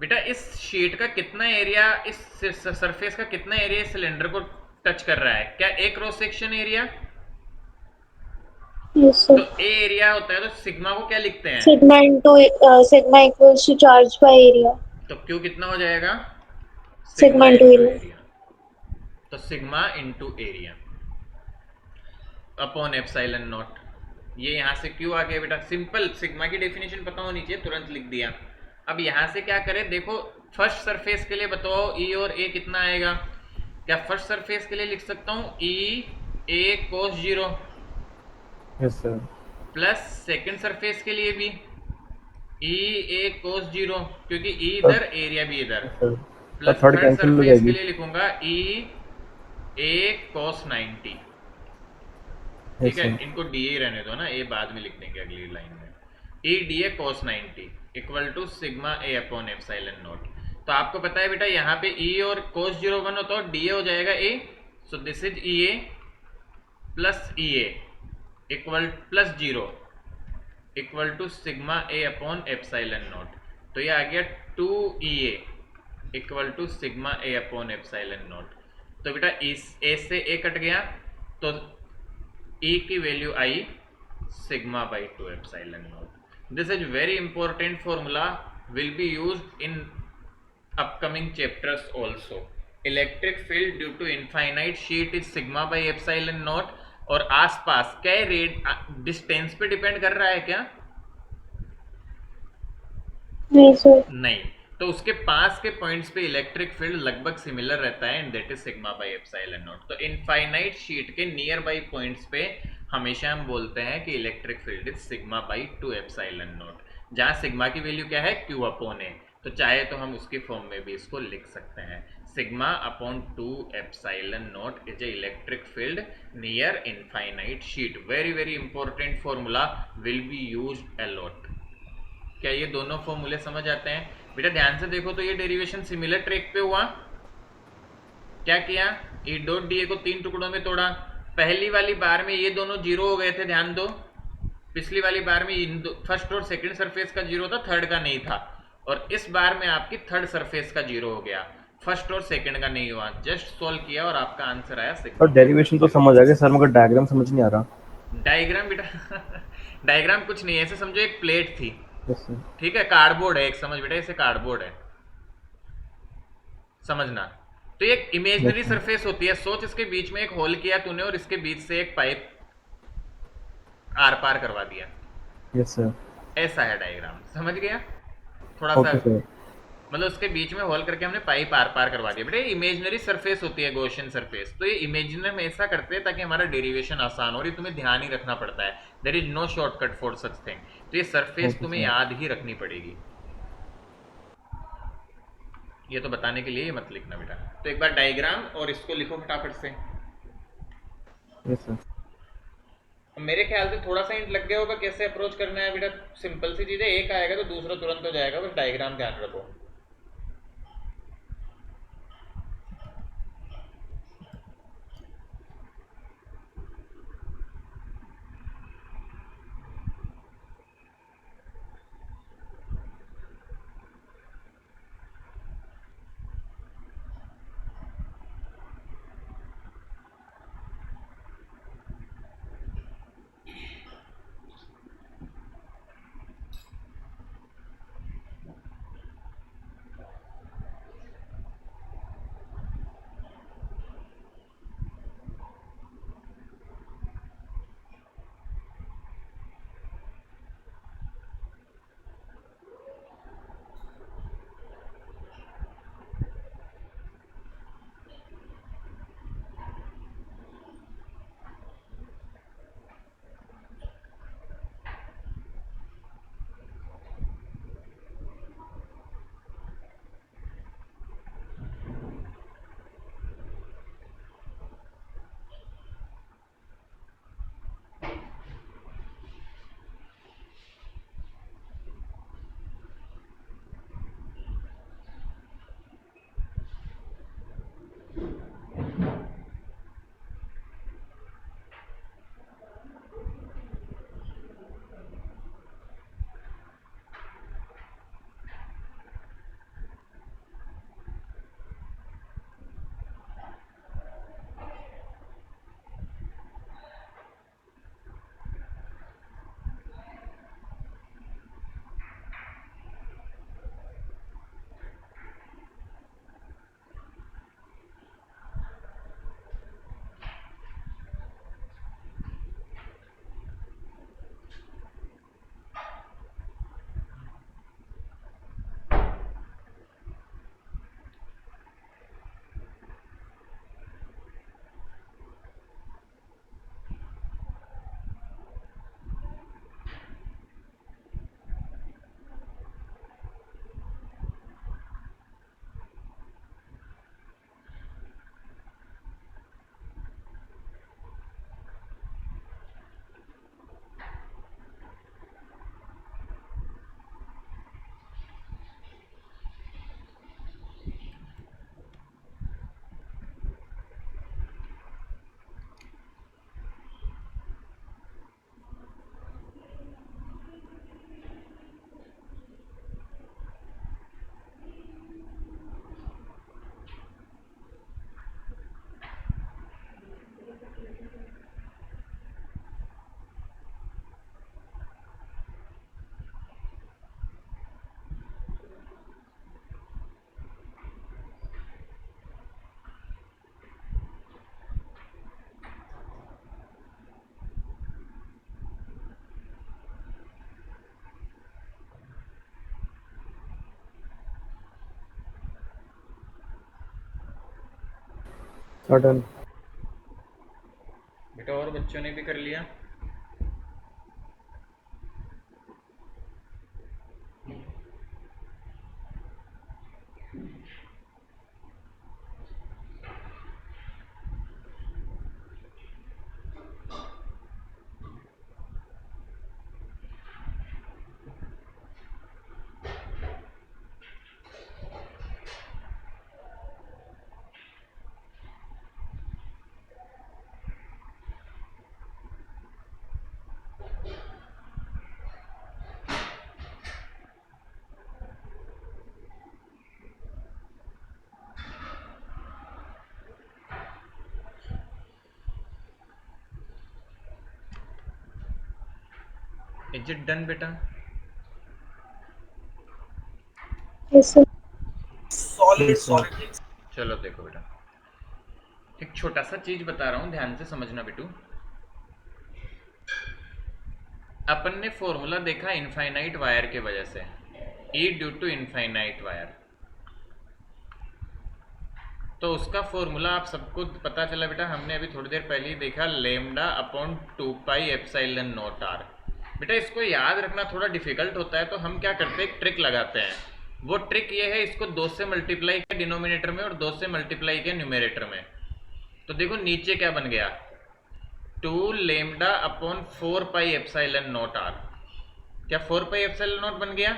बेटा? इस शीट का कितना एरिया, इस सरफेस का कितना एरिया इस सिलेंडर को टच कर रहा है? क्या एक क्रॉस सेक्शन एरिया? यस तो सर। ए एरिया होता है, तो सिग्मा को क्या लिखते हैं? Sigma equals to charge by area. तो क्यू कितना हो जाएगा? Sigma into area. तो sigma into area upon epsilon not. ये यहां से क्यू आ गया बेटा। सिंपल, सिग्मा की डेफिनेशन पता होनी चाहिए, तुरंत लिख दिया। अब यहां से क्या करें? देखो फर्स्ट सरफेस के लिए बताओ ई और ए कितना आएगा? क्या फर्स्ट सरफेस के लिए लिख सकता हूं ई ए cos 0 yes sir. Plus second surface के लिए भी ई ए कोस 0, क्योंकि ई इधर एरिया भी इधर, प्लस थर्ड थर्ड कैंसिल हो सरफेस जाएगी। के लिए लिखूंगा ई ए कोस 90। ठीक है, इनको डी ए रहने दो ना, ए बाद में लिख देंगे अगली लाइन में। E D A cos 90 equal to sigma A upon epsilon not. तो आपको पता है बेटा यहाँ पे ई और कोस 0 1 होता है, डी ए हो जाएगा A. So this is E A plus E A equal plus 0 equal to sigma A upon epsilon not. तो ये आ गया 2 E A equal to sigma A upon epsilon not. तो बेटा इस ए से ए कट गया, तो ई की वैल्यू आई sigma by 2 epsilon nought. This is very important formula, will be used in upcoming chapters also. Electric field due to infinite sheet is sigma by epsilon nought. और आसपास क्या रेड डिस्टेंस पे डिपेंड कर रहा है क्या? नहीं सर। नहीं, तो उसके पास के पॉइंट्स पे इलेक्ट्रिक फील्ड लगभग सिमिलर रहता है, and that is sigma by epsilon not. तो इनफाइनाइट शीट के नियर बाई पॉइंट्स पे हमेशा हम बोलते हैं कि electric field is sigma by 2 epsilon not, जहां सिग्मा की वैल्यू क्या है? क्यू अपॉन ए। तो चाहे तो हम उसकी फॉर्म में भी इसको लिख सकते हैं, sigma upon 2 epsilon not is a electric field near infinite sheet. Very very important formula, will be used a lot. क्या ये दोनों फॉर्मूले समझ आते हैं बेटा? ध्यान से देखो तो ये डेरिवेशन सिमिलर ट्रैक पे हुआ। क्या किया? ई डॉट डी ए को 3 टुकड़ों में तोड़ा। पहली वाली बार में ये दोनों 0 हो गए थे, ध्यान दो। पिछली वाली बार में फर्स्ट और सेकंड सरफेस का 0 था, थर्ड का नहीं था। और इस बार में आपकी थर्ड सरफेस का 0 हो गया, फर्स्ट और सेकंड का नहीं हुआ। जस्ट सॉल्व किया और आपका आंसर आया सिग्मा। सर डेरिवेशन तो समझ आ गया सर, मगर डायग्राम समझ नहीं आ रहा। डायग्राम बेटा डायग्राम कुछ नहीं है, ऐसे समझो एक प्लेट थी, यस सर। ठीक है, कार्डबोर्ड है एक, समझ बेटा ऐसे कार्डबोर्ड है, समझना। तो एक इमेजिनरी सरफेस होती है, सोच इसके बीच में एक होल किया तूने और इसके बीच से एक पाइप आर पार करवा दिया। Yes sir. ऐसा है डायग्राम, समझ गया? थोड़ा ओके सा सर। मतलब उसके बीच में होल करके हमने पाइप आर पार करवा दिया। बेटा इमेजिनरी सरफेस होती है गॉसियन सरफेस, तो ये इमेजिनरी में ऐसा करते हैं ताकि हमारा डेरिवेशन आसान हो। और ये तुम्हें ध्यान ही रखना पड़ता है, there is no shortcut for such thing. तो ये सरफेस Okay, तुम्हें sir. याद ही रखनी पड़ेगी। ये तो बताने के लिए ये मत लिखना बेटा। तो एक बार डायग्राम और इसको लिखो फटाफट से। Yes sir. मेरे ख्याल से थोड़ा सा हिंट लग गया होगा कैसे अप्रोच करना है बेटा। सिंपल सी चीज़ है, एक आएगा तो दूसरा तुरंत हो जाएगा, बस डायग्राम ध्यान रखो। डन। बेटा और बच्चों ने भी कर लिया? इज इट डन बेटा? Yes sir. चलो देखो बेटा, एक छोटा सा चीज बता रहा हूं, ध्यान से समझना बेटू। अपन ने फॉर्मूला देखा इनफाइनाइट वायर के वजह से, E due to infinite wire. तो उसका फॉर्मूला आप सबको पता चला बेटा, हमने अभी थोड़ी देर पहले ही देखा, lambda upon 2 pi epsilon nought R. बेटा इसको याद रखना थोड़ा डिफिकल्ट होता है, तो हम क्या करते हैं, एक ट्रिक लगाते हैं। वो ट्रिक ये है, इसको 2 से मल्टीप्लाई किया डिनोमिनेटर में और 2 से मल्टीप्लाई किया न्यूमरेटर में। तो देखो नीचे क्या बन गया, 2 lambda upon 4 pi epsilon nought R. क्या 4 पाई एप्सिलॉन नॉट बन गया?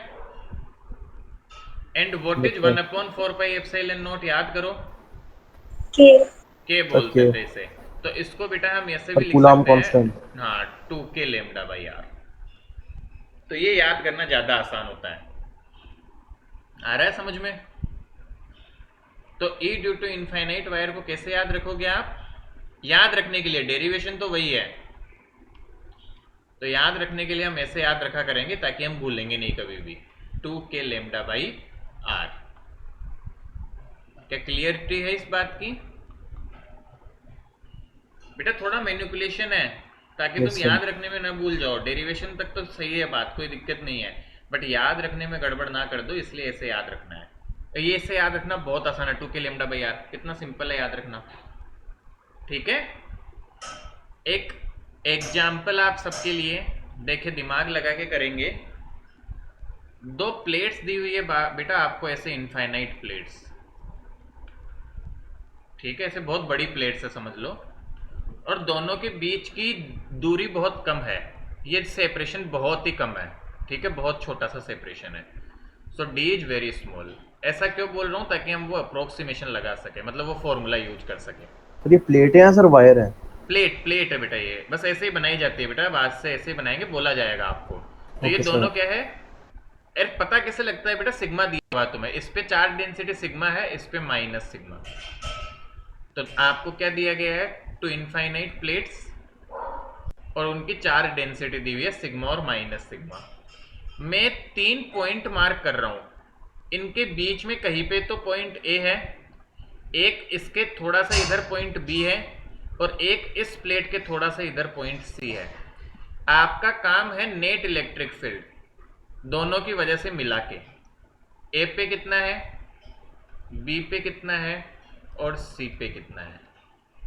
And what is 1 upon 4 pi epsilon nought, याद करो, के बोलते Okay. थे इसे। तो इसको बेटा हम ऐसे भी और लिख कूलाम सकते हैं, कांस्टेंट। हाँ, 2 के लेमडा बाई आर। तो ये याद करना ज्यादा आसान होता है। आ रहा है समझ में? तो E due to infinite wire को कैसे याद रखोगे आप? याद रखने के लिए डेरिवेशन तो वही है, तो याद रखने के लिए हम ऐसे याद रखा करेंगे ताकि हम भूलेंगे नहीं कभी भी। 2 के लेमडा बाई आर। क्या क्लियरिटी है इस बात की? बेटा थोड़ा मैनिपुलेशन है ताकि Yes, तुम sir. याद रखने में ना भूल जाओ। डेरिवेशन तक तो सही है बात, कोई दिक्कत नहीं है, बट याद रखने में गड़बड़ ना कर दो, इसलिए ऐसे याद रखना है। ये ऐसे याद रखना बहुत आसान है, 2 के लेमडा बाई आर कितना सिंपल है याद रखना। ठीक है, एक एग्जाम्पल आप सबके लिए देखे, दिमाग लगा के करेंगे। 2 प्लेट्स दी हुई है बेटा आपको, ऐसे इनफाइनाइट प्लेट्स, ठीक है, ऐसे बहुत बड़ी प्लेट्स है समझ लो, और दोनों के बीच की दूरी बहुत कम है, ये सेपरेशन बहुत ही कम है, ठीक है, बहुत छोटा सा सेपरेशन है। सो डी इज वेरी स्मॉल। ऐसा क्यों बोल रहा हूं? ताकि हम वो अप्रोक्सीमेशन लगा सके, मतलब वो फॉर्मूला यूज कर सके। सर ये प्लेट है या सर वायर है? प्लेट है बेटा, ये बस ऐसे ही बनाई जाती है बेटा, बाद से ऐसे ही बनाएंगे, बोला जाएगा आपको। तो ये ओके दोनों सर। क्या है, यार पता कैसे लगता है बेटा? सिग्मा दिया हुआ तुम्हें, इस पे चार्ज डेंसिटी सिग्मा है, इस पे माइनस सिग्मा। तो आपको क्या दिया गया है? 2 इनफाइनाइट प्लेट्स और उनकी चार्ज डेंसिटी दी हुई है सिग्मा और माइनस सिग्मा। मैं 3 पॉइंट मार्क कर रहा हूं, इनके बीच में कहीं पे तो पॉइंट ए है, एक इसके थोड़ा सा इधर पॉइंट बी है, और एक इस प्लेट के थोड़ा सा इधर पॉइंट सी है। आपका काम है नेट इलेक्ट्रिक फील्ड दोनों की वजह से मिला के, ए पे कितना है, बी पे कितना है, और सी पे कितना है।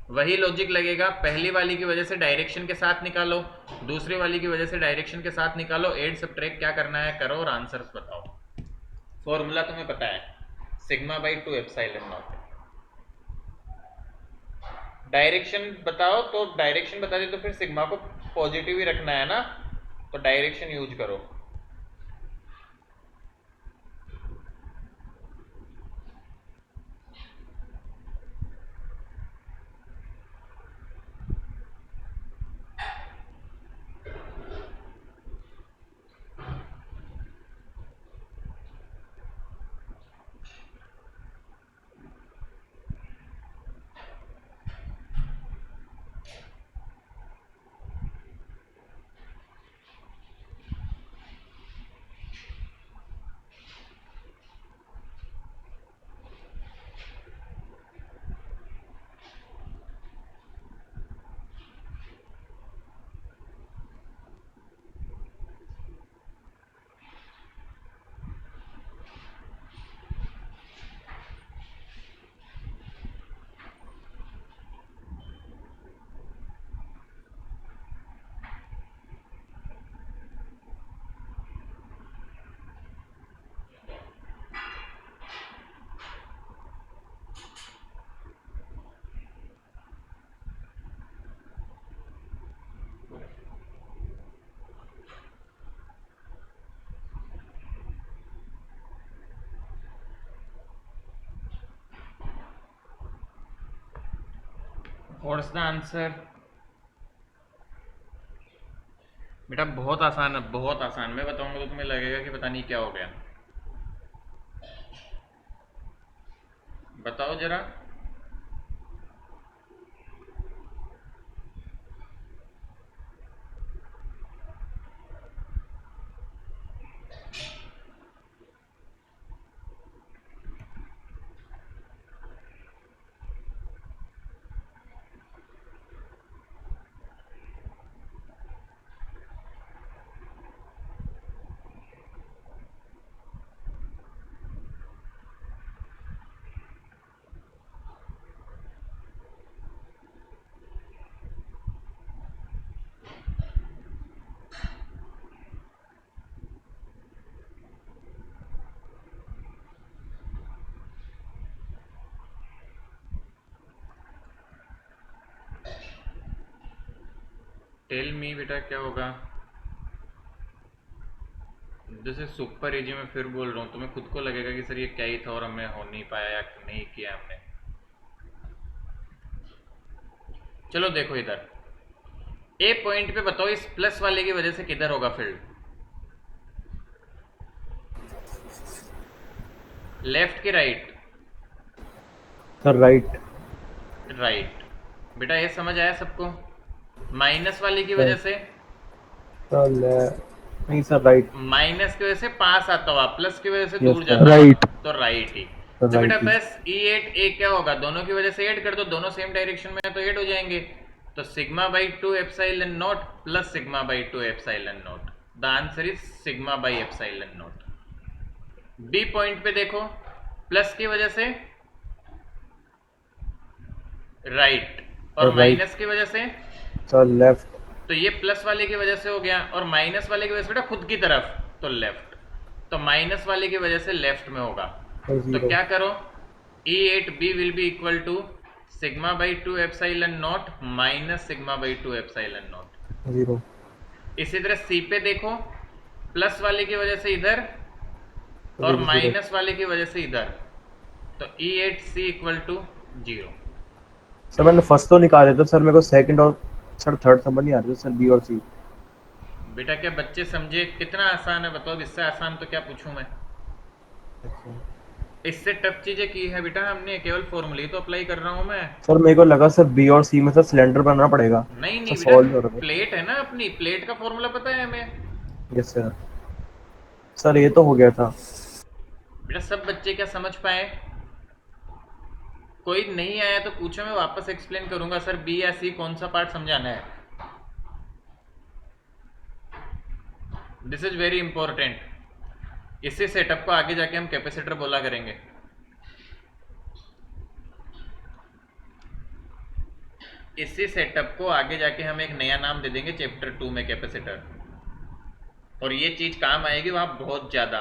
वही लॉजिक लगेगा, पहली वाली की वजह से डायरेक्शन के साथ निकालो, दूसरी वाली की वजह से डायरेक्शन के साथ निकालो, एड सबट्रैक्ट क्या करना है करो, और आंसर्स बताओ। फॉर्मूला तुम्हें पता है, sigma by 2 epsilon not. Direction बताओ, तो डायरेक्शन बता दे तो फिर सिग्मा को पॉजिटिव ही रखना है ना, तो डायरेक्शन यूज करो। What's the answer? बेटा बहुत आसान है, बहुत आसान। मैं बताऊंगा तो तुम्हें लगेगा कि पता नहीं क्या हो गया। बताओ जरा। टेल मी बेटा क्या होगा। जैसे सुपर एजी में फिर बोल रहा हूँ, तुम्हें खुद को लगेगा कि सर ये क्या ही था और हमें हो नहीं पाया या नहीं किया हमने। चलो देखो इधर ए पॉइंट पे बताओ इस प्लस वाले की वजह से किधर होगा फील्ड, लेफ्ट की राइट? Sir right. राइट। बेटा ये समझ आया सबको? माइनस वाले की वजह से, सर नहीं सर राइट। माइनस की वजह से पास आता हुआ, प्लस की वजह से Yes, दूर sir. जाता हुआ, Right. तो राइट ही। Sir, तो बेटा right ही। बस E8 ए क्या होगा, दोनों की वजह से ऐड कर दो, दोनों सेम डायरेक्शन में है तो ऐड हो जाएंगे। तो sigma by 2 epsilon nought plus sigma by 2 epsilon nought, the answer is sigma by epsilon nought. B point पे देखो, प्लस की वजह से राइट और Right. माइनस की वजह से, सर लेफ्ट। तो ये प्लस वाले की वजह से हो गया और माइनस वाले की वजह से बेटा खुद की तरफ, तो लेफ्ट। तो माइनस वाले की वजह से लेफ्ट में होगा। तो क्या करो, E8B will be equal to sigma by 2 epsilon nought minus sigma by 2 epsilon nought. 0। इसी तरह सी पे देखो, प्लस वाले की वजह से इधर और zero। माइनस वाले की वजह से इधर, तो E8C इक्वल टू 0। सर मैंने फर्स्ट तो निकाले थे सर, मेरे को सेकंड और सर थर्ड समझ नहीं आ रही सर, बी और सी। बेटा क्या बच्चे समझे? कितना आसान है बताओ, इससे आसान तो क्या पूछूं मैं? इससे टफ चीजें की है बेटा हमने, केवल फॉर्मूले तो अप्लाई कर रहा हूं मैं। सर मेरे को लगा सर बी और सी में सर सिलेंडर बनाना पड़ेगा। नहीं नहीं सर solve बेटा, करो। प्लेट है ना अपनी, प्लेट का फॉर्मूला पता है हमें। Yes sir. सर ये तो हो गया था। बेटा सब बच्चे क्या समझ पाए? कोई नहीं आया तो पूछो, मैं वापस एक्सप्लेन करूंगा। सर बी या सी कौन सा पार्ट समझाना है? This is very important. इसी सेटअप को आगे जाके हम कैपेसिटर बोला करेंगे। इसी सेटअप को आगे जाके हम एक नया नाम दे देंगे चैप्टर 2 में, कैपेसिटर। और ये चीज काम आएगी वहां बहुत ज्यादा।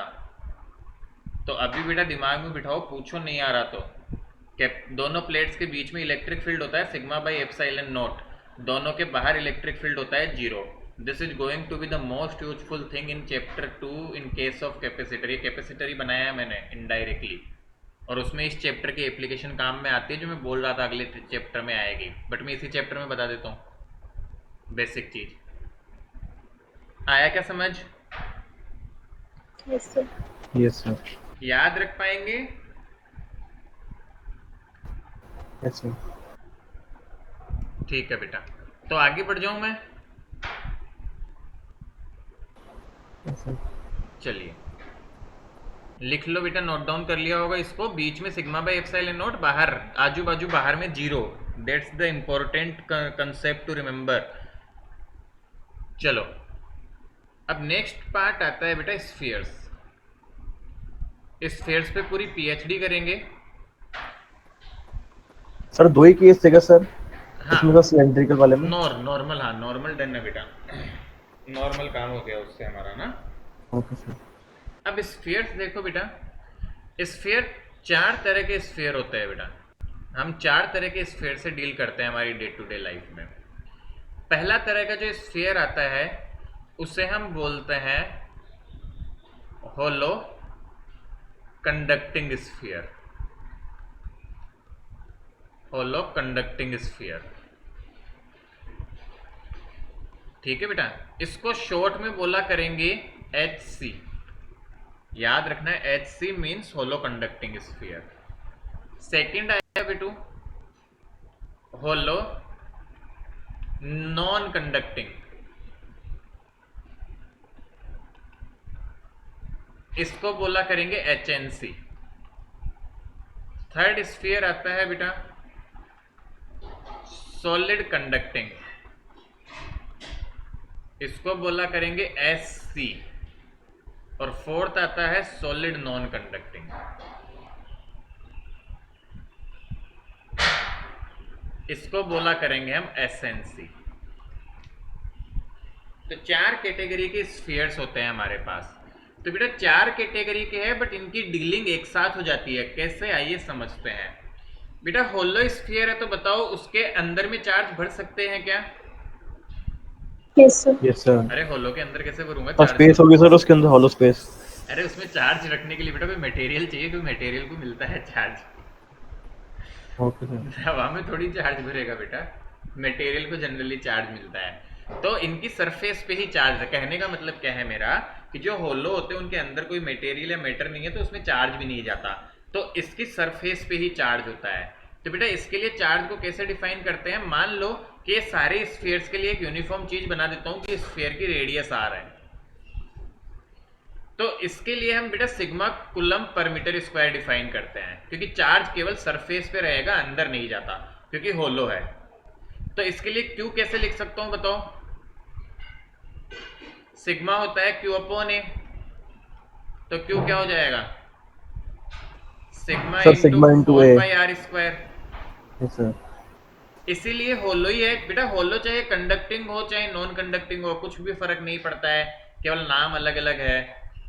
तो अभी बेटा दिमाग में बिठाओ, पूछो नहीं आ रहा तो। दोनों प्लेट्स के बीच में इलेक्ट्रिक फील्ड होता है सिग्मा बाई एप्सिलॉन नॉट, दोनों के बाहर इलेक्ट्रिक फील्ड होता है 0। This is going to be the most useful thing in chapter 2 in case of capacitor. ये कैपेसिटर ही बनाया है मैंने इनडायरेक्टली, और उसमें इस चैप्टर की एप्लीकेशन काम में आती है, जो मैं बोल रहा था अगले चैप्टर में आएगी, बट मैं इसी चैप्टर में बता देता हूँ बेसिक चीज। आया क्या समझ? Yes sir. Yes sir. याद रख पाएंगे? Yes sir. ठीक है बेटा, तो आगे बढ़ जाऊं मैं? Yes sir. चलिए लिख लो बेटा, नोट डाउन कर लिया होगा इसको। बीच में सिग्मा बाई एप्सिलॉन नॉट, बाहर आजू बाजू बाहर में 0। That's the important concept to remember. चलो अब नेक्स्ट पार्ट आता है बेटा स्फीयर्स। स्फीयर्स पे पूरी पीएचडी करेंगे। सर दो ही केस थे क्या सर? हाँ इसमें तो सिलेंड्रिकल वाले में। नॉर्मल, हाँ नॉर्मल डन है बेटा, नॉर्मल काम हो गया उससे हमारा ना। Okay sir. अब स्फीयर्स देखो बेटा, स्फीयर 4 तरह के स्फीयर होते हैं बेटा। हम 4 तरह के स्फीयर से डील करते हैं हमारी डे टू डे लाइफ में। पहला तरह का जो स्फीयर आता है उसे हम बोलते हैं होलो कंडक्टिंग स्फीयर। होलो कंडक्टिंग स्फीयर, ठीक है बेटा। इसको शॉर्ट में बोला करेंगे HC। याद रखना है HC मीन्स होलो कंडक्टिंग स्फीयर। सेकंड आएगा बेटू होलो नॉन कंडक्टिंग, इसको बोला करेंगे HNC। थर्ड स्फीयर आता है बेटा सॉलिड कंडक्टिंग, इसको बोला करेंगे SC। और फोर्थ आता है सॉलिड नॉन कंडक्टिंग, इसको बोला करेंगे हम SNC। तो 4 कैटेगरी के स्फीयर्स होते हैं हमारे पास। तो बेटा 4 कैटेगरी के हैं, बट इनकी डीलिंग एक साथ हो जाती है। कैसे, आइए समझते हैं। बेटा होलो स्फीयर है तो बताओ उसके अंदर में चार्ज भर सकते हैं क्या? Yes sir. Yes sir. अरे होलो के अंदर कैसे भरूंगा और चार्ज? स्पेस होगी सर उसके अंदर, हॉलो स्पेस। अरे उसमें चार्ज रखने के लिए बेटा कोई मटेरियल चाहिए, कोई मटेरियल को मिलता है चार्ज। Okay sir. हवा में थोड़ी चार्ज भरेगा बेटा, मटेरियल को जनरली चार्ज मिलता है। तो इनकी सरफेस पे ही चार्ज है। कहने का मतलब क्या है मेरा, कि जो होलो होते हैं उनके अंदर कोई मटेरियल या मैटर नहीं है, तो उसमें चार्ज भी नहीं जाता, तो इसकी सरफेस पे ही चार्ज होता है। तो बेटा इसके लिए चार्ज को कैसे डिफाइन करते हैं, मान लो कि ये सारे स्फीयर्स के लिए एक यूनिफॉर्म चीज बना देता हूं कि स्फीयर की रेडियस आर है, तो इसके लिए हम बेटा sigma coulomb per meter square define करते हैं, क्योंकि चार्ज केवल सरफेस पे रहेगा, अंदर नहीं जाता, क्योंकि होलो है। तो इसके लिए क्यू कैसे लिख सकता हूं बताओ? सिग्मा होता है क्यू अपॉन ए, तो क्यू क्या हो जाएगा? Sigma sir into sigma into four A. Pi R square. Yes sir. इसीलिए होलो ही है बेटा, होलो चाहे कंडक्टिंग हो चाहे नॉन कंडक्टिंग हो, कुछ भी फर्क नहीं पड़ता है, केवल नाम अलग अलग है।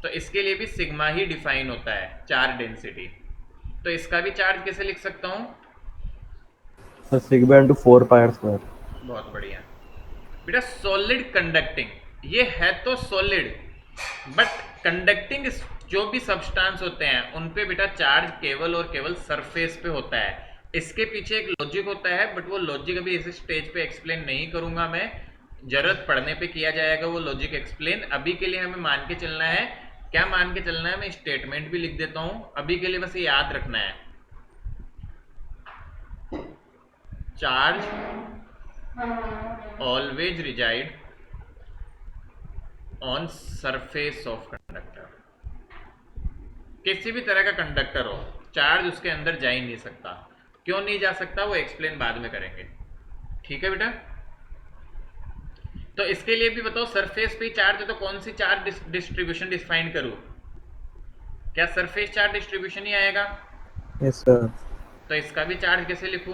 तो इसके लिए भी सिग्मा ही डिफाइन होता है, चार्ज डेंसिटी। तो इसका भी चार्ज कैसे लिख सकता हूं? Sir sigma into 4 pi R square. बहुत बढ़िया बेटा। सॉलिड कंडक्टिंग, ये है तो सॉलिड, बट कंडक्टिंग जो भी सब्सटेंस होते हैं उन पे बेटा चार्ज केवल और केवल सरफेस पे होता है। इसके पीछे एक लॉजिक होता है, बट वो लॉजिक अभी इस स्टेज पे एक्सप्लेन नहीं करूंगा मैं, जरूरत पड़ने पे किया जाएगा वो लॉजिक एक्सप्लेन। अभी के लिए हमें मान के चलना है, क्या मान के चलना है, मैं स्टेटमेंट भी लिख देता हूं, अभी के लिए बस ये याद रखना है। Charge always reside on surface of conductor. किसी भी तरह का कंडक्टर हो, चार्ज उसके अंदर जा ही नहीं सकता। क्यों नहीं जा सकता वो एक्सप्लेन बाद में करेंगे, ठीक है बेटा। तो इसके लिए भी बताओ, सरफेस पे चार्ज है तो कौन सी चार्ज डिस्ट्रीब्यूशन डिफाइन करूं? क्या सरफेस चार्ज डिस्ट्रीब्यूशन ही आएगा? Yes sir. तो इसका भी चार्ज कैसे लिखूं?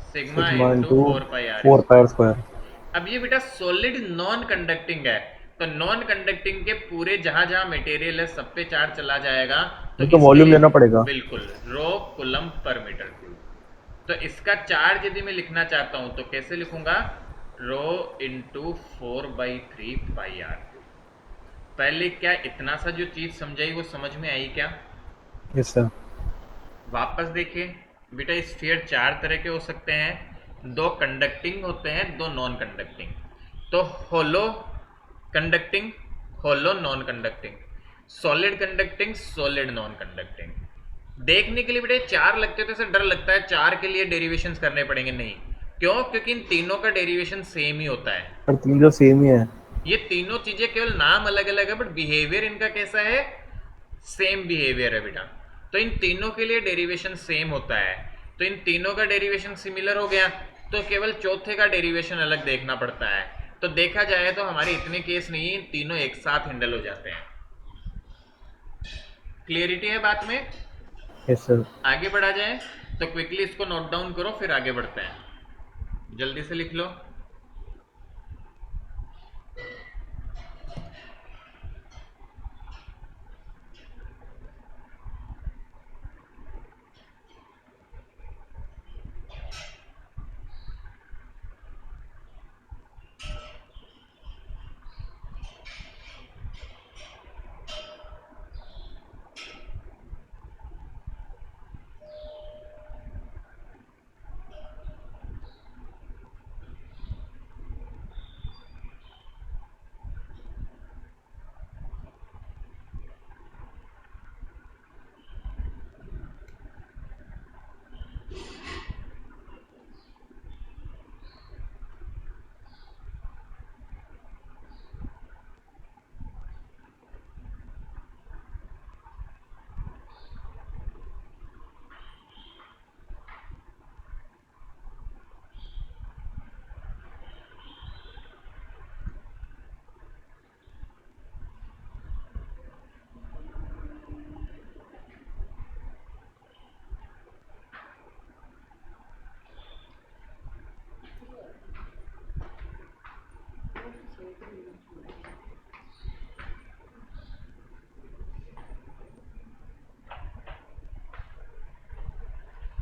Sigma sigma into into 4 pi R. 4 pi R square. अब ये बेटा सॉलिड नॉन कंडक्टिंग है, तो नॉन कंडक्टिंग के पूरे जहां जहां मटेरियल है सब पे चार्ज चला जाएगा, तो तो इसके वॉल्यूम लिए लेना पड़ेगा। बिल्कुल रो कुलम पर मीटर क्यूब। तो इसका चार्ज यदि मैं लिखना चाहता हूं तो कैसे लिखूंगा? Rho into 4/3 pi are. पहले क्या इतना सा जो चीज समझाई वो समझ में आई क्या? Yes sir. वापस देखिए बेटा, स्फीयर चार तरह के हो सकते हैं, दो कंडक्टिंग होते हैं, दो नॉन कंडक्टिंग। तो hollow conducting, hollow non conducting, solid conducting, solid non conducting. देखने के लिए बेटा चार लगते तो ऐसे डर लगता है, चार के लिए डेरिवेशंस करने पड़ेंगे, नहीं। क्यों? क्योंकि इन तीनों का डेरिवेशन सेम ही होता है। पर तीन तो सेम ही है। ये तीनों चीजें केवल नाम अलग अलग है, बट बिहेवियर इनका कैसा है? सेम बिहेवियर है बेटा। तो इन तीनों के लिए डेरिवेशन सेम होता है, तो इन तीनों का डेरिवेशन सिमिलर हो गया, तो केवल चौथे का डेरिवेशन अलग देखना पड़ता है। तो देखा जाए तो हमारे इतने केस नहीं है, तीनों एक साथ हैंडल हो जाते हैं। क्लियरिटी है बात में? Yes sir. आगे बढ़ा जाए तो क्विकली इसको नोट डाउन करो, फिर आगे बढ़ते हैं। जल्दी से लिख लो।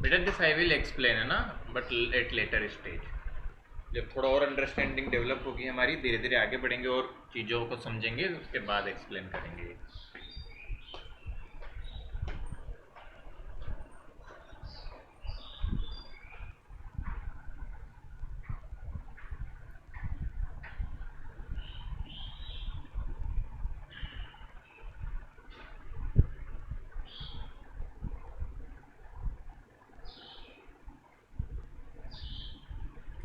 बेटा दिस आई विल एक्सप्लेन है ना, बट एट लेटर स्टेज। जब थोड़ा और अंडरस्टैंडिंग डेवलप होगी हमारी, धीरे धीरे आगे बढ़ेंगे और चीज़ों को समझेंगे, उसके बाद एक्सप्लेन करेंगे।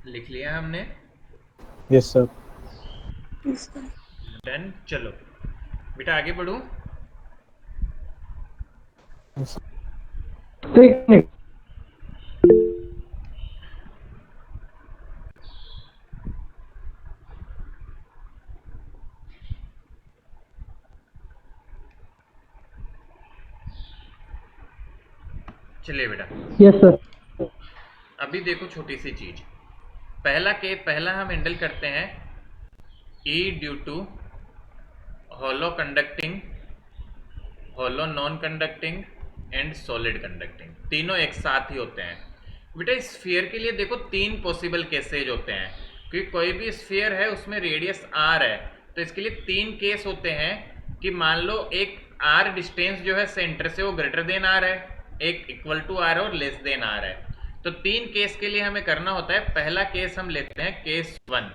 लिख लिया हमने? Yes sir. डन। चलो बेटा आगे बढ़ूं। चलिए बेटा। Yes sir. अभी देखो छोटी सी चीज, पहला हम हैंडल करते हैं E due to hollow conducting, hollow non conducting and solid conducting, तीनों एक साथ ही होते हैं। बेटा स्फीयर के लिए देखो 3 पॉसिबल केसेज होते हैं, क्योंकि कोई भी स्फीयर है उसमें रेडियस r है, तो इसके लिए 3 केस होते हैं कि मान लो एक r डिस्टेंस जो है सेंटर से वो ग्रेटर देन r है, एक इक्वल टू r और लेस देन r है। तो 3 केस के लिए हमें करना होता है। पहला केस हम लेते हैं case 1,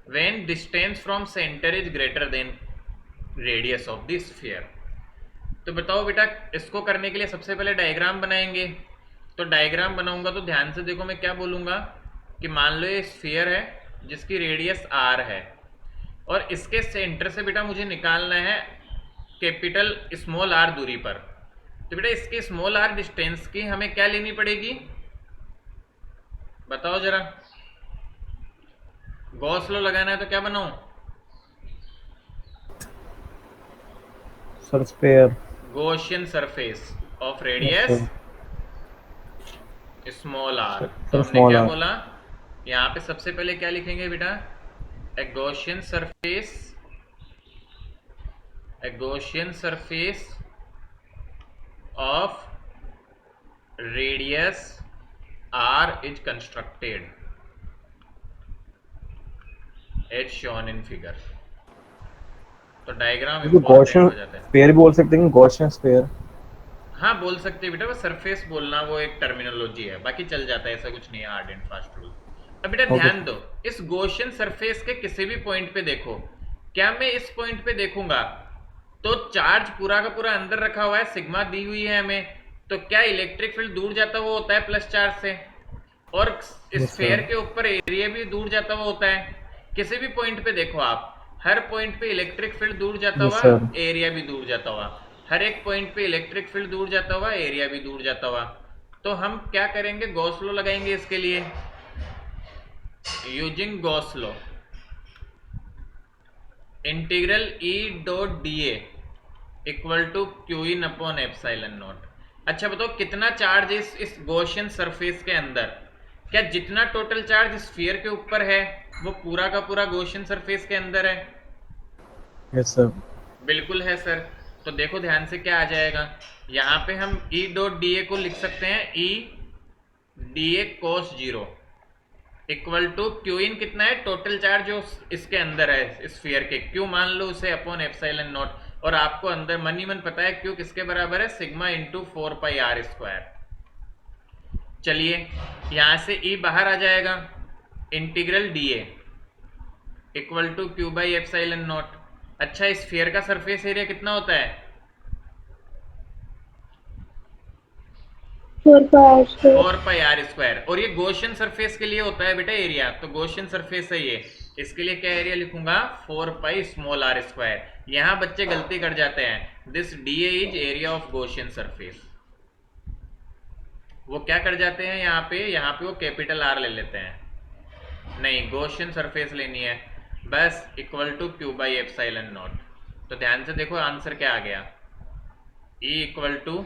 when distance from centre is greater than radius of the sphere. तो बताओ बेटा, इसको करने के लिए सबसे पहले डायग्राम बनाएंगे। तो डायग्राम बनाऊंगा तो ध्यान से देखो, मैं क्या बोलूंगा कि मान लो ये स्फीयर है जिसकी रेडियस r है, और इसके सेंटर से बेटा मुझे निकालना है कैपिटल स्मॉल r दूरी पर। तो बेटा इसके स्मॉल r डिस्टेंस की हमें क्या लेनी पड़ेगी, बताओ जरा। गॉस लॉ लगाना है तो क्या बनाऊं? Sir sphere. Gaussian surface of radius small r। तो हमने small क्या r। बोला, यहाँ पे सबसे पहले क्या लिखेंगे बेटा, a Gaussian surface of radius r is constructed as shown in figure. तो डायग्राम इंपॉर्टेंट गॉसियन हो जाता है। स्फीयर बोल सकते हैं, गॉसियन स्फीयर। हाँ बोल सकते हैं बेटा, वो सरफेस बोलना वो एक टर्मिनोलॉजी है, बाकी चल जाता है, ऐसा कुछ नहीं है हार्ड एंड फास्ट रूल। अब बेटा ध्यान दो, इस गॉसियन सरफेस के किसी भी पॉइंट पे देखो, क्या मैं इस पॉइंट पे देखूंगा तो चार्ज पूरा का पूरा अंदर रखा हुआ है, सिग्मा दी हुई है हमें, तो क्या इलेक्ट्रिक फील्ड दूर जाता हुआ होता है प्लस चार्ज से, और स्फीयर के ऊपर एरिया भी दूर जाता हुआ होता है। किसी भी पॉइंट पे देखो आप, हर पॉइंट पे इलेक्ट्रिक फील्ड दूर जाता Yes, हुआ, sir. एरिया भी दूर जाता हुआ, हर एक पॉइंट पे इलेक्ट्रिक फील्ड दूर जाता हुआ, एरिया भी दूर जाता हुआ। तो हम क्या करेंगे, गॉस लॉ लगाएंगे इसके लिए, using Gauss law integral E dot dA equal to Q in upon epsilon not. अच्छा बताओ कितना चार्ज इस गॉसियन सरफेस के अंदर, क्या जितना टोटल चार्ज स्फीयर के ऊपर है वो पूरा का पूरा गॉसियन सरफेस के अंदर है? Yes sir. बिल्कुल है सर। तो देखो ध्यान से क्या आ जाएगा, यहाँ पे हम E डॉट dA को लिख सकते हैं E dA cos 0 equal to Q in कितना है, टोटल चार्ज जो इसके अंदर है स्फीयर के, क्यू मान लो उसे अपॉन एप्सिलॉन नॉट, और आपको अंदर मन ही मन पता है क्यू किसके बराबर है, सिग्मा इंटू 4πr²। चलिए यहां से E बाहर आ जाएगा, integral dA equal to Q by epsilon not. अच्छा स्फीयर का सरफेस एरिया कितना होता है, 4πr², और ये गॉसियन सरफेस के लिए होता है बेटा एरिया, तो गॉसियन सरफेस है ये, इसके लिए क्या एरिया लिखूंगा, 4πr²। यहां बच्चे गलती कर जाते हैं, this dA is area of Gaussian surface. वो क्या कर जाते हैं यहाँ पे वो कैपिटल R ले लेते हैं, नहीं गॉसियन सरफेस लेनी है बस, equal to Q by epsilon not. तो ध्यान से देखो आंसर क्या आ गया, E equal to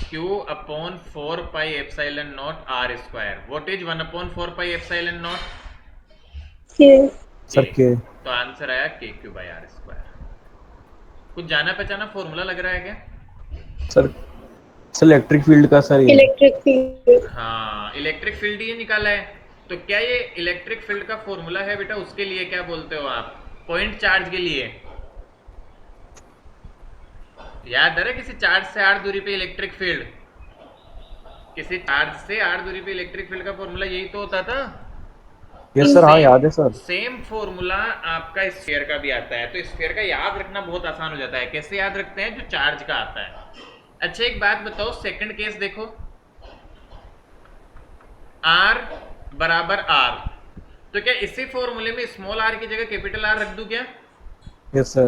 Q upon 4π epsilon naught r²। What is 1/4π epsilon naught, sir के। तो आंसर आया k³ बाई r²। कुछ जाना पहचाना फॉर्मूला लग रहा है क्या? सर इलेक्ट्रिक फील्ड का सर ये। Electric field. हाँ इलेक्ट्रिक फील्ड ये निकाला है, तो क्या ये इलेक्ट्रिक फील्ड का फॉर्मूला है बेटा? उसके लिए क्या बोलते हो आप? पॉइंट चार्ज के लिए याद है ना? किसी चार्ज से r दूरी पे इलेक्ट्रिक फील्ड, किसी चार्ज से r दूरी पे इलेक्ट्रिक फील्ड का फॉर्मूला यही तो होता था। यस सर, हाँ याद है सर। सेम फॉर्मूला आपका स्फीयर का भी आता है। तो स्फीयर का याद रखना बहुत आसान हो जाता है। कैसे याद रखते हैं? जो चार्ज का आता है। अच्छा एक बात बताओ, सेकंड केस देखो, r बराबर r, तो क्या इसी फॉर्मूले में स्मॉल r की जगह कैपिटल R रख दूं क्या? Yes sir.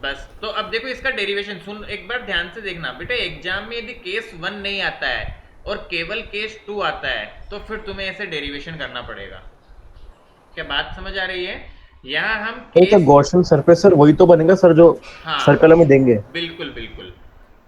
बस। तो अब देखो इसका डेरिवेशन सुन, एक बार ध्यान से देखना बेटा। एग्जाम में यदि केस 1 नहीं आता है और केवल केस 2 आता है तो फिर तुम्हें ऐसे डेरिवेशन करना पड़ेगा। क्या बात समझ आ रही है? यहाँ हम तो गॉसियन सरफेस सर वही तो बनेगा सर जो हाँ, सर्कल में देंगे। बिल्कुल बिल्कुल।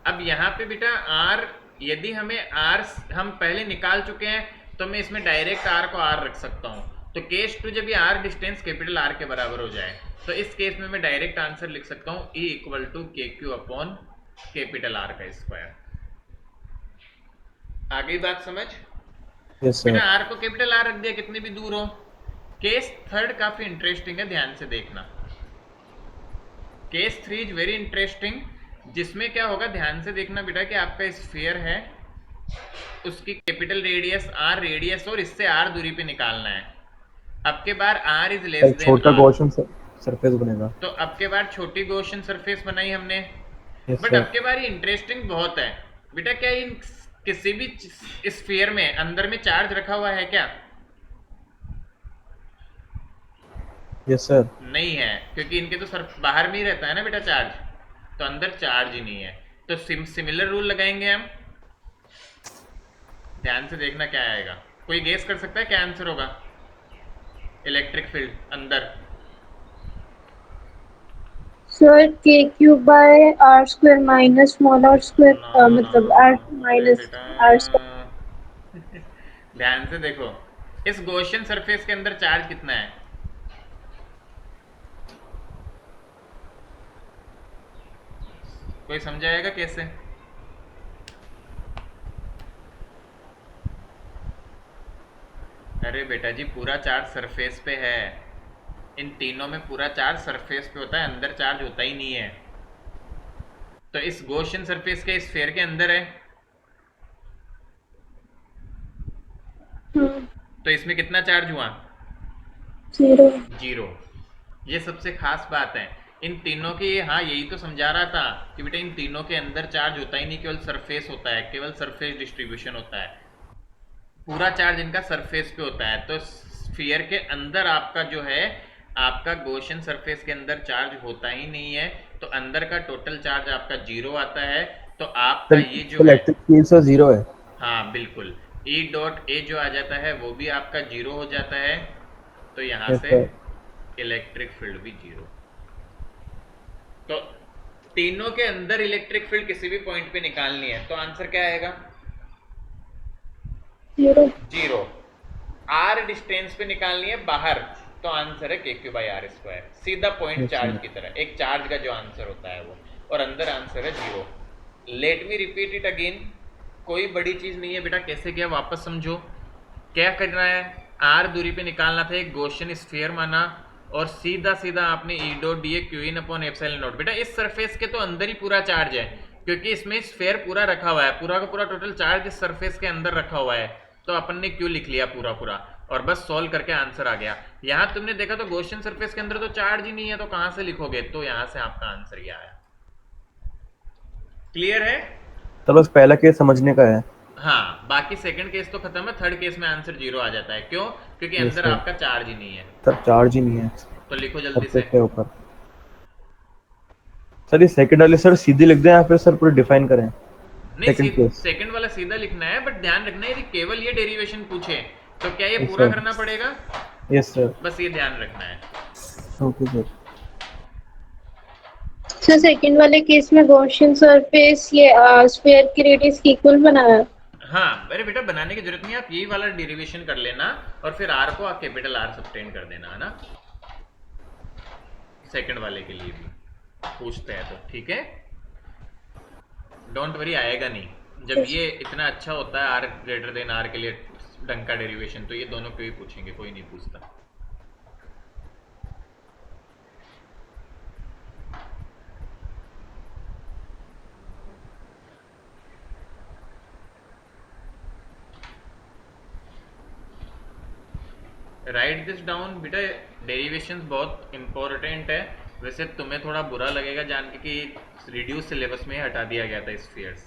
अब यहाँ पे बेटा r, यदि हमें r हम पहले निकाल चुके हैं तो मैं इसमें डायरेक्ट r को r रख सकता हूँ। तो केस 2 जब ये r डिस्टेंस कैपिटल R के बराबर हो जाए तो इस केस में मैं डायरेक्ट आंसर लिख सकता हूँ E equal to KQ upon capital R का स्क्वायर। आ गई बात समझ? Yes sir. बेटा R को कैपिटल R रख दिया कितने भी दूर हो। केस थर्ड काफी इंटरेस्टिंग है, ध्यान से देखना। केस 3 इज वेरी इंटरेस्टिंग, जिसमें क्या होगा ध्यान से देखना बेटा कि आपका स्फीयर है, उसकी कैपिटल रेडियस R रेडियस और इससे R दूरी पे निकालना है। अब के बार R इज लेस देन छोटा R, गॉसियन सरफेस बनेगा। तो अब के बार छोटी गॉसियन सरफेस बनाई हमने। Yes but sir. अब के बार ये इंटरेस्टिंग बहुत है बेटा। क्या इन किसी भी स्फीयर में अंदर में चार्ज रखा हुआ है क्या? Yes sir. नहीं है, क्योंकि इनके तो सर बाहर में ही रहता है ना बेटा चार्ज, तो अंदर चार्ज ही नहीं है। तो सिमिलर रूल लगाएंगे हम। ध्यान से देखना क्या आएगा। कोई गेस कर सकता है क्या आंसर होगा? इलेक्ट्रिक फील्ड अंदर sir KQ by R square minus small r square, मतलब r माइनस r स्क्वायर। ध्यान से देखो, इस गॉसियन सरफेस के अंदर चार्ज कितना है? कोई समझाएगा कैसे? अरे बेटा जी पूरा चार्ज सरफेस पे है। इन तीनों में पूरा चार्ज सरफेस पे होता है, अंदर चार्ज होता ही नहीं है। तो इस गॉसियन सरफेस के स्फीयर के अंदर है, तो इसमें कितना चार्ज हुआ? 0। 0। ये सबसे खास बात है इन तीनों की। हाँ यही तो समझा रहा था कि बेटा इन तीनों के अंदर चार्ज होता ही नहीं, केवल सरफेस होता है, केवल सरफेस डिस्ट्रीब्यूशन होता है। पूरा चार्ज इनका सरफेस पे होता है। तो स्फीयर के अंदर आपका जो है, आपका गॉसियन सरफेस के अंदर चार्ज होता ही नहीं है, तो अंदर का टोटल चार्ज आपका 0 आता है। तो आपका ये जो इलेक्ट्रिक फील्ड सर 0 है। हाँ बिल्कुल, E डॉट ए जो आ जाता है वो भी आपका 0 हो जाता है। तो यहाँ Yes, से sir. इलेक्ट्रिक फील्ड भी 0। तो तीनों के अंदर इलेक्ट्रिक फील्ड किसी भी पॉइंट पे निकालनी है तो आंसर क्या आएगा? 0। R डिस्टेंस पे निकालनी है बाहर, तो आंसर है KQ बाई R स्क्वायर, सीधा पॉइंट Yes, चार्ज sir. की तरह। एक चार्ज का जो आंसर होता है वो, और अंदर आंसर है 0। Let me repeat it again. कोई बड़ी चीज नहीं है बेटा। कैसे किया वापस समझो। क्या करना है? R दूरी पे निकालना था, एक गॉसियन स्फीयर माना और सीधा सीधा आपने E dot d Q in upon epsilon nought. बेटा इस सरफेस के तो अंदर ही पूरा चार्ज है, क्योंकि इसमें स्फीयर पूरा रखा हुआ है, पूरा का पूरा टोटल चार्ज इस सरफेस के अंदर रखा हुआ है। तो अपन ने क्यों लिख लिया पूरा पूरा और बस सॉल्व करके आंसर आ गया। यहाँ तुमने देखा तो गॉसियन सरफेस के अंदर तो चार्ज ही नहीं है, तो कहां से लिखोगे? तो यहाँ से आपका आंसर ये आया। क्लियर है? तो बस पहला केस समझने का है। हाँ, बाकी सेकंड केस तो खत्म है। थर्ड केस में आंसर 0 आ जाता है। क्यों? क्योंकि Yes, अंदर sir. आपका चार्ज ही नहीं है। सर चार्ज ही नहीं है। तो लिखो जल्दी से। सरफेस के ऊपर। सर ये सेकंड वाले सर सीधे लिख दें या फिर सर पूरे डिफाइन करें? नहीं, Second case. सेकंड वाला सीधा लिखना है, बट ध्यान रखना है यदि केवल ये डेरिवेशन पूछे तो क्या ये Yes, पूरा sir. करना पड़ेगा? Yes sir. बस ये ध्यान रखना है। Okay sir. सर सेकंड वाले केस में गॉसियन सरफेस ये स्फीयर की रेडियस की इक्वल बनाया। हाँ, अरे बेटा बनाने की जरूरत नहीं, आप यही वाला डेरिवेशन कर लेना और फिर R को आप कैपिटल R सब्सटेंड कर देना, है ना। सेकंड वाले के लिए भी पूछते हैं तो ठीक है, डोंट वरी, आएगा नहीं। जब ये इतना अच्छा होता है R ग्रेटर देन R के लिए ढंग का डेरिवेशन, तो ये दोनों को ही पूछेंगे, कोई नहीं पूछता। राइट दिस डाउन बेटा, डेरिवेशंस बहुत इंपॉर्टेंट है। वैसे तुम्हें थोड़ा बुरा लगेगा जान के कि रिड्यूस सिलेबस में ही हटा दिया गया था स्फीयर्स।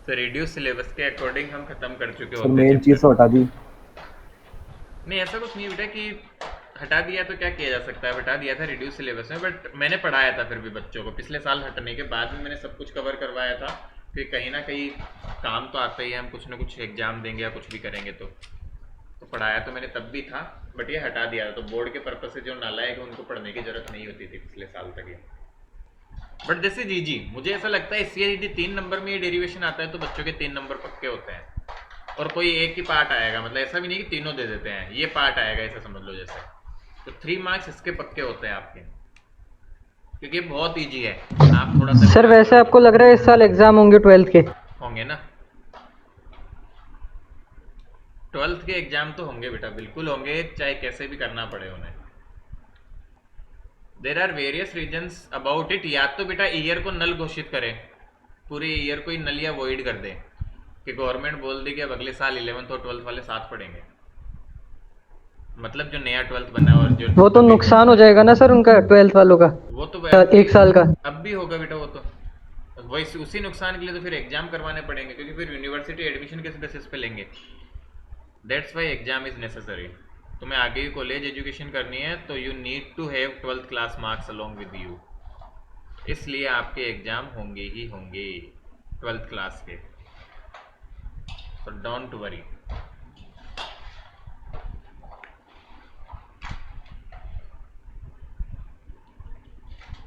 तो रिड्यूस सिलेबस के अकॉर्डिंग हम खत्म कर चुके सर होते मेन हैं चीज तो हटा दी। नहीं ऐसा कुछ नहीं है बेटा कि हटा दिया तो क्या किया जा सकता है, हटा दिया था रिड्यूस सिलेबस में, बट मैंने पढ़ाया था फिर भी बच्चों को पिछले साल हटने के बाद में मैंने सब कुछ कवर करवाया था कि कहीं ना कहीं काम तो आता ही है, हम कुछ ना कुछ एग्जाम देंगे या कुछ भी करेंगे तो पढ़ाया तो मैंने तब भी था, बट ये हटा दिया। तो बोर्ड के पर्पज से जो नालायक है उनको पढ़ने की जरूरत नहीं होती थी पिछले साल तक ये। बट दिस इज इजी, मुझे ऐसा लगता है इसलिए यदि 3 नंबर में ये डेरिवेशन आता है तो बच्चों के 3 नंबर पक्के होते हैं, और कोई एक ही पार्ट आएगा, मतलब ऐसा भी नहीं कि तीनों दे देते हैं, ये पार्ट आएगा ऐसा समझ लो जैसे। तो 3 मार्क्स इसके पक्के होते हैं आपके, क्योंकि बहुत इजी है। आप थोड़ा सा सर वैसे आपको लग रहा है इस साल एग्जाम होंगे 12th के? होंगे ना, 12th के एग्जाम तो होंगे बेटा, बिल्कुल होंगे, चाहे कैसे भी करना पड़े उन्हें। There are various reasons about it. या तो बेटा ईयर को नल घोषित करें, पूरे ईयर को ही नल या वॉइड कर दें कि गवर्नमेंट बोल दी कि अब अगले साल 11th और 12th वाले साथ पढ़ेंगे, मतलब जो नया 12th बना है और जो वो तो नुकसान हो जाएगा ना सर उनका 12th वालों का, वो तो एक साल का। अब भी होगा बेटा, वो तो वही उसी नुकसान के लिए तो फिर एग्जाम करवाने पड़ेंगे, क्योंकि फिर यूनिवर्सिटी एडमिशन किस बेसिस पे लेंगे। That's why exam is necessary. तुम्हें आगे भी कॉलेज एजुकेशन करनी है तो you need to have 12th class marks along with you, इसलिए आपके एग्जाम होंगे ही होंगे 12th क्लास के, so don't worry।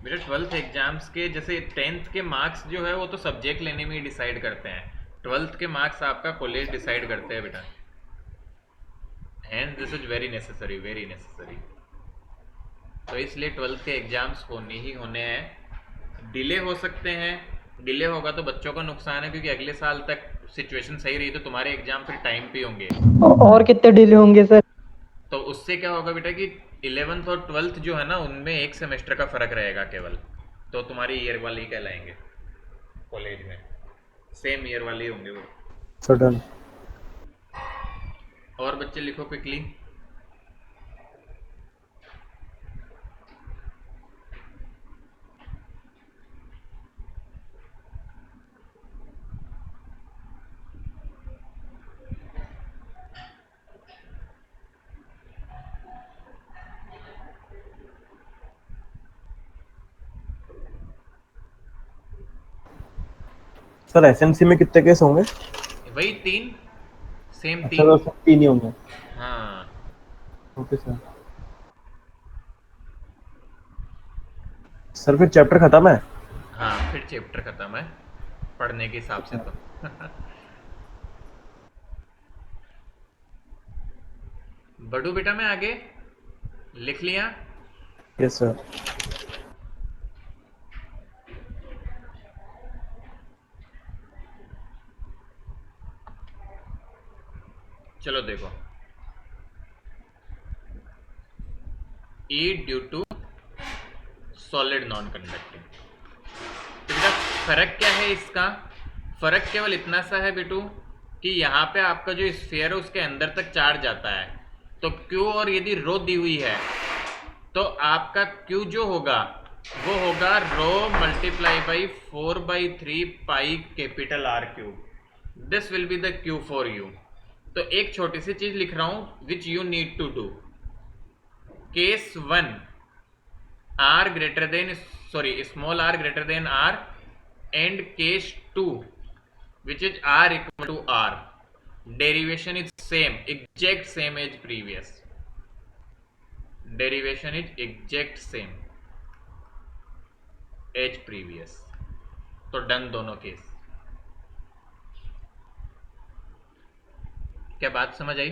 मेरे 12th एग्जाम्स के जैसे 10th के मार्क्स जो है वो तो सब्जेक्ट लेने में ही डिसाइड करते हैं, 12th के मार्क्स आपका कॉलेज डिसाइड करते हैं बेटा, and this is very necessary, very necessary. तो इसलिए 12th के एग्जाम्स होने ही होने हैं। डिले हो सकते हैं, डिले होगा तो बच्चों का नुकसान है, क्योंकि अगले साल तक सिचुएशन सही रही तो तुम्हारे एग्जाम फिर टाइम पे होंगे। और कितने डिले होंगे सर? तो उससे क्या होगा बेटा कि 11th और 12th जो है ना उनमें एक सेमेस्टर का फर्क रहेगा केवल, तो तुम्हारी ईयर वाले ही कहलाएंगे कॉलेज में, सेम ईयर वाले ही होंगे वो। Sir done. और बच्चे लिखो क्विकली। सर एसएमसी में कितने केस होंगे? वही 3, सेम अच्छा तो 3। सब 3 ही होंगे। हाँ ओके सर। सर फिर चैप्टर खत्म है? हाँ फिर चैप्टर खत्म है पढ़ने के हिसाब से तो। बढ़ू बेटा मैं आगे, लिख लिया? Yes sir. चलो देखो, E due to solid non conducting. तो बेटा फर्क क्या है इसका? फर्क केवल इतना सा है बेटू कि यहाँ पे आपका जो स्फीयर है उसके अंदर तक चार्ज जाता है, तो क्यू और यदि रो दी हुई है तो आपका क्यू जो होगा वो होगा rho multiply by 4/3 pi capital R cube. This will be the Q for you. तो एक छोटी सी चीज लिख रहा हूं which you need to do. Case 1 r greater than small r greater than R, and case 2 which is r equal to r, derivation is same, exact same as previous, derivation is exact same as previous। तो डन दोनों केस। क्या बात समझ आई?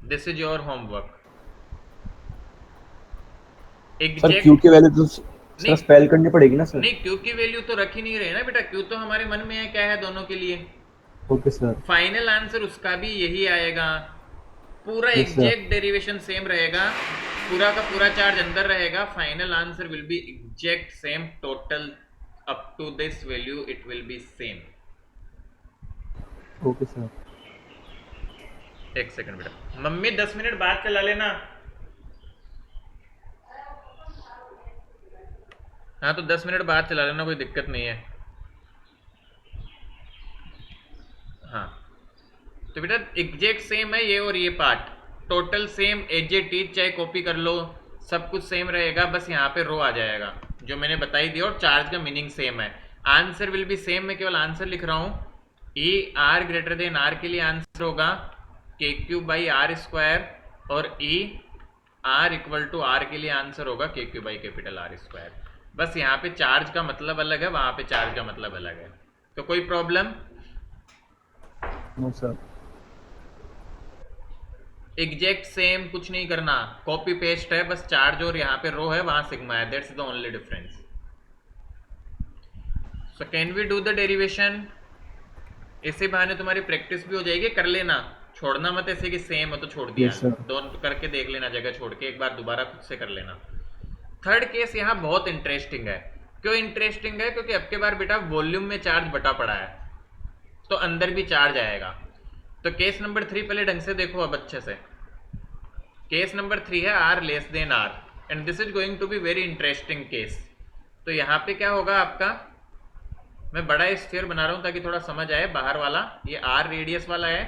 This is your homework. Sir Q की वैल्यू तो सर स्पेल करनी पड़ेगी ना सर? नहीं, क्यू की वैल्यू तो रख ही नहीं रहे ना बेटा, क्यू तो हमारे मन में है क्या है दोनों के लिए। Okay sir. फाइनल आंसर उसका भी यही आएगा, पूरा Yes, sir. Exact derivation same रहेगा, पूरा का पूरा चार्ज अंदर रहेगा, final answer will be exact same, total up to this value it will be same. Okay sir. एक सेकंड बेटा, मम्मी 10 मिनट बाद चला लेना। हाँ तो 10 मिनट बाद चला लेना, कोई दिक्कत नहीं है। हाँ तो बेटा एग्जैक्ट सेम है ये और ये part, total same as it is, चाहे कॉपी कर लो, सब कुछ सेम रहेगा, बस यहाँ पे रो आ जाएगा जो मैंने बताई दी, और चार्ज का मीनिंग सेम है। आंसर विल बी सेम, मैं केवल आंसर लिख रहा हूँ। E R greater than R के लिए आंसर होगा K Q by R square, और E R equal to R के लिए आंसर होगा K Q by capital R square. बस यहाँ पे चार्ज का मतलब अलग है, वहाँ पे चार्ज का मतलब अलग है। तो कोई problem? No sir. Exact same, कुछ नहीं करना, कॉपी पेस्ट है, बस चार्ज और यहाँ पे रो है, वहां सिग्मा है, that's the only difference. So can we do the derivation? इसी बहाने तुम्हारी प्रैक्टिस भी हो जाएगी, कर लेना, छोड़ना मत ऐसे कि सेम हो तो छोड़ दिया। Yes, sir. दोनों करके देख लेना, जगह छोड़ के एक बार दोबारा खुद से कर लेना। थर्ड केस यहाँ बहुत इंटरेस्टिंग है। क्यों इंटरेस्टिंग है? क्योंकि अब के बार बेटा वॉल्यूम में चार्ज बटा पड़ा है, तो अंदर भी चार्ज आएगा। तो केस नंबर 3 पहले ढंग से देखो अब अच्छे से। केस नंबर 3 है R less than R, and this is going to be very interesting case. तो यहाँ पे क्या होगा आपका, मैं बड़ा स्फीयर बना रहा हूँ ताकि थोड़ा समझ आए। बाहर वाला ये आर रेडियस वाला है,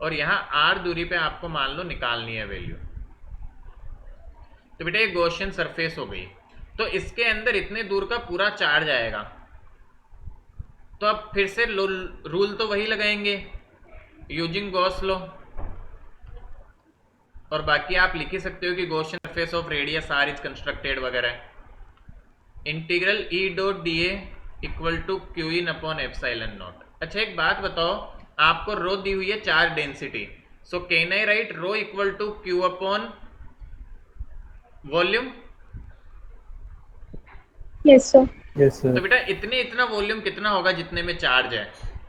और यहाँ आर दूरी पे आपको मान लो निकालनी है वैल्यू। तो बेटा ये गॉसियन सरफेस हो गई, तो इसके अंदर इतने दूर का पूरा चार्ज आएगा। तो अब फिर से रूल तो वही लगाएंगे यूजिंग गॉस लॉ, और बाकी आप लिख ही सकते हो कि Gaussian surface of radius R is constructed वगैरह। Integral E dot d A equal to Q in upon epsilon not. अच्छा एक बात बताओ, आपको रो दी हुई है charge density, so can I write rho equal to Q upon volume? Yes sir. Yes तो सर। बेटा इतना वॉल्यूम कितना होगा जितने में चार्ज है,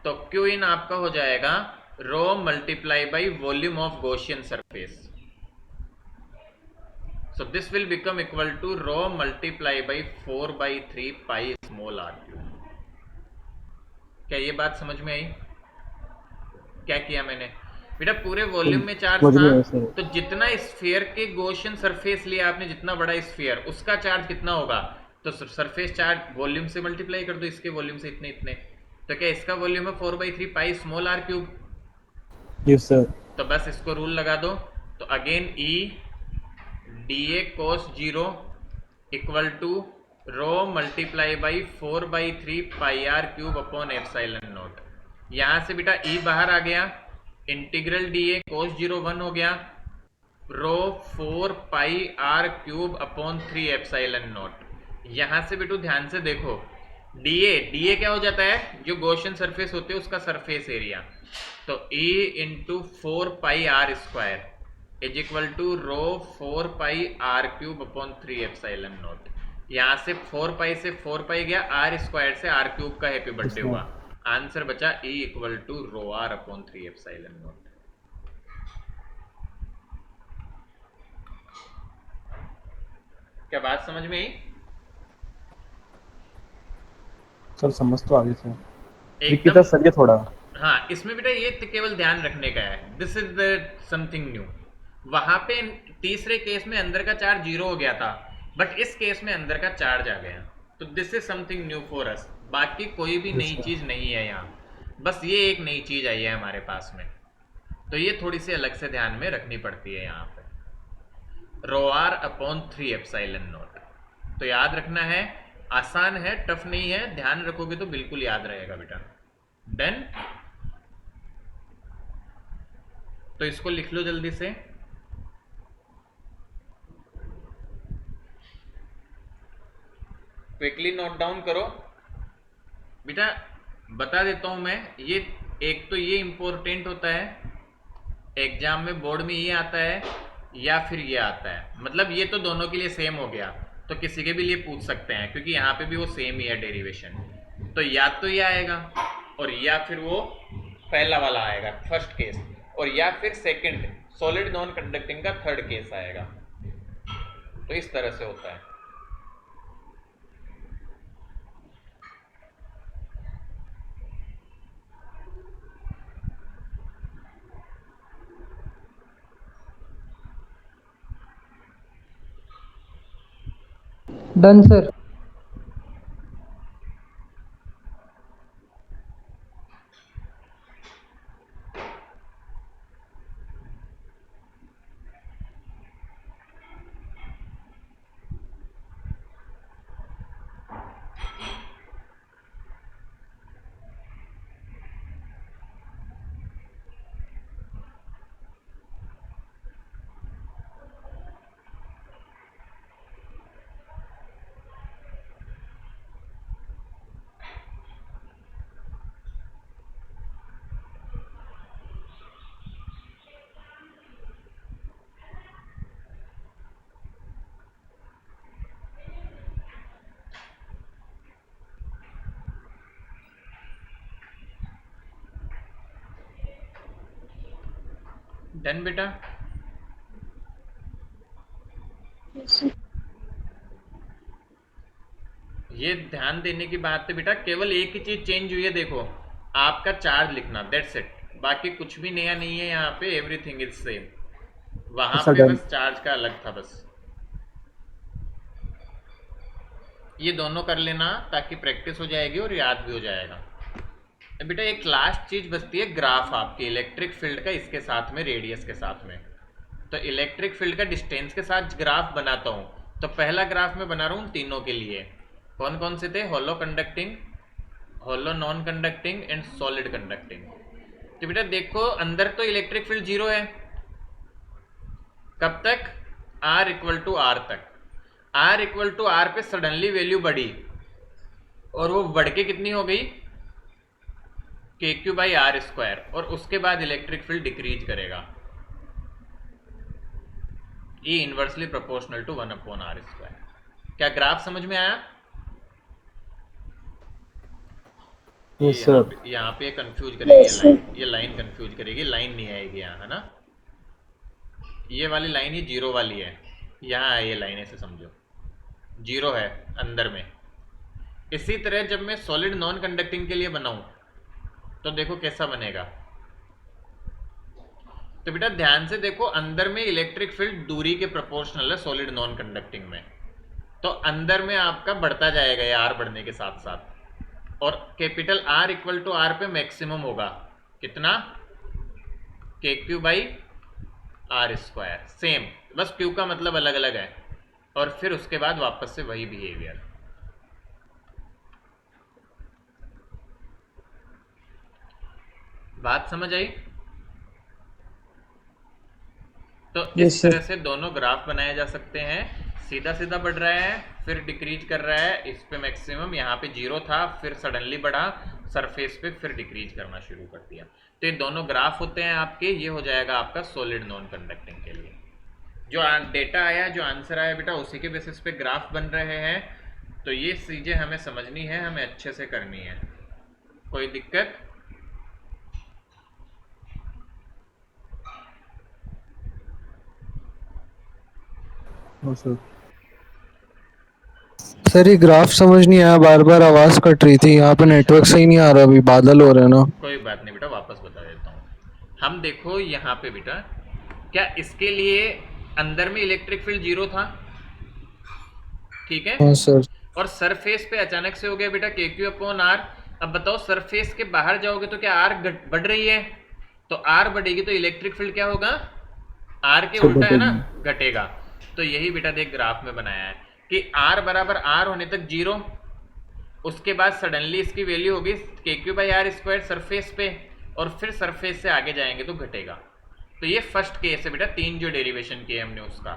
तो क्यू इन आपका हो जाएगा rho multiply by volume of Gaussian surface. So this will become equal to rho multiply by 4/3 pi small r cube। क्या ये बात समझ में आई? क्या किया मैंने बेटा, पूरे वॉल्यूम में चार्ज समझ में आया था, सर। तो जितना स्फीयर के गॉसियन सरफेस लिया आपने, जितना बड़ा स्फीयर, उसका चार्ज कितना होगा, तो सरफेस चार्ज वॉल्यूम से मल्टीप्लाई कर दो, इसके वॉल्यूम से इतने इतने। तो क्या इसका वॉल्यूम है 4/3 pi small R cube? Yes sir. तो बस इसको रूल लगा दो। तो again E D A cos 0 equal to rho multiply by 4/3 pi R cube upon epsilon not. यहां से बेटा ई बाहर आ गया, इंटीग्रल डी ए कोस 0 1 हो गया, rho 4 pi R cube upon 3 epsilon not. यहां से बेटू ध्यान से देखो, डी ए क्या हो जाता है, जो गॉसियन सरफेस होते हैं उसका सरफेस एरिया। तो E into 4 pi R square is equal to rho 4 pi R cube upon 3 epsilon nought. यहाँ से 4 पाई से 4 पाई गया, आर स्क्वायर से आर क्यूब का हैप्पी बर्थडे हुआ, आंसर बचा E equal to rho R upon 3 epsilon nought. क्या बात समझ में आई? सर समझ तो आ गई सर, एकदम लिखित सर ये थोड़ा। हाँ, इसमें बेटा ये केवल ध्यान रखने का है, this is the something new. वहां पे तीसरे केस में अंदर का चार्ज 0 हो गया था, बट इस केस में अंदर का चार्ज आ गया, तो this is something new for us. बाकी कोई भी नई चीज नहीं है यहाँ, बस ये एक नई चीज आई है हमारे पास में, तो ये थोड़ी सी अलग से ध्यान में रखनी पड़ती है यहाँ पे, रो आर अपॉन 3 एप्सिलॉन नॉट। तो याद रखना है, आसान है, टफ नहीं है, ध्यान रखोगे तो बिल्कुल याद रहेगा बेटा। डन? तो इसको लिख लो जल्दी से। क्विकली नोट डाउन करो बेटा, बता देता हूं मैं, ये एक तो ये इंपॉर्टेंट होता है, एग्जाम में बोर्ड में ये आता है या फिर ये आता है, मतलब ये तो दोनों के लिए सेम हो गया। तो किसी के भी लिए पूछ सकते हैं, क्योंकि यहाँ पे भी वो सेम ही है डेरिवेशन। तो या तो ये आएगा और या फिर वो पहला वाला आएगा फर्स्ट केस, और या फिर सेकंड सॉलिड नॉन कंडक्टिंग का थर्ड केस आएगा। तो इस तरह से होता है। Done sir. डन बेटा। ये ध्यान देने की बात है बेटा, केवल एक ही चीज चेंज हुई है, देखो आपका चार्ज लिखना, दैट्स इट। बाकी कुछ भी नया नहीं है यहाँ पे, एवरीथिंग इज सेम। वहां अच्छा, पे done। बस चार्ज का अलग था बस। ये दोनों कर लेना ताकि प्रैक्टिस हो जाएगी और याद भी हो जाएगा। अब बेटा एक लास्ट चीज बचती है, ग्राफ आपके इलेक्ट्रिक फील्ड का इसके साथ में, रेडियस के साथ में। तो इलेक्ट्रिक फील्ड का डिस्टेंस के साथ ग्राफ बनाता हूँ। तो पहला ग्राफ मैं बना रहा हूँ तीनों के लिए। कौन कौन से थे? Hollow conducting, hollow non conducting and solid conducting. तो बेटा देखो अंदर तो इलेक्ट्रिक फील्ड 0 है, कब तक? R इक्वल टू आर तक। R इक्वल टू आर पे सडनली वैल्यू बढ़ी, और वो बढ़ के कितनी हो गई? KQ बाई आर स्क्वायर, और उसके बाद इलेक्ट्रिक फील्ड डिक्रीज करेगा, E inversely proportional to 1/r square. क्या ग्राफ समझ में आया? Yes sir. यहाँ पे कंफ्यूज करेगी Yes, sir. ये लाइन कंफ्यूज करेगी, लाइन नहीं आएगी यहाँ, है ना? ये वाली लाइन ही 0 वाली है, यहाँ है ये लाइन, ऐसे समझो 0 है अंदर में। इसी तरह जब मैं सॉलिड नॉन कंडक्टिंग के लिए बनाऊं तो देखो कैसा बनेगा। तो बेटा ध्यान से देखो, अंदर में इलेक्ट्रिक फील्ड दूरी के प्रोपोर्शनल है सॉलिड नॉन कंडक्टिंग में। तो अंदर में आपका बढ़ता जाएगा ये R बढ़ने के साथ साथ, और capital R equal to R पे मैक्सिमम होगा कितना? KQ by R square. Same, बस Q का मतलब अलग अलग है, और फिर उसके बाद वापस से वही बिहेवियर। बात समझ आई? तो इस तरह से दोनों ग्राफ बनाए जा सकते हैं। सीधा सीधा बढ़ रहा है, फिर डिक्रीज कर रहा है, इस पे मैक्सिमम, यहाँ पे 0 था, फिर सडनली बढ़ा सरफेस पे, फिर डिक्रीज करना शुरू कर दिया। तो ये दोनों ग्राफ होते हैं आपके। ये हो जाएगा आपका सॉलिड नॉन कंडक्टिंग के लिए। जो डेटा आया, जो आंसर आया बेटा, उसी के बेसिस पे ग्राफ बन रहे हैं। तो ये चीजें हमें समझनी है, हमें अच्छे से करनी है। कोई दिक्कत? No sir. सर ये ग्राफ समझ नहीं आया, बार बार आवाज कट रही थी, यहाँ पे नेटवर्क सही नहीं आ रहा, अभी बादल हो रहे हैं ना। कोई बात नहीं बेटा, वापस बता देता हूँ। हम देखो यहाँ पे बेटा, क्या इसके लिए अंदर में इलेक्ट्रिक फील्ड 0 था, ठीक है? हाँ सर। और सरफेस पे अचानक से हो गया बेटा KQ अपॉन R। अब बताओ सरफेस के बाहर जाओगे तो क्या R बढ़ रही है? तो R बढ़ेगी तो इलेक्ट्रिक फील्ड क्या होगा? R के उल्टा है ना, घटेगा। तो यही बेटा देख ग्राफ में बनाया है कि R बराबर R होने तक 0, उसके बाद सडनली इसकी वैल्यू होगी KQ by R square surface पे, और फिर सरफेस से आगे जाएंगे तो घटेगा। तो ये फर्स्ट केस है बेटा, 3 जो डेरिवेशन किए हमने उसका।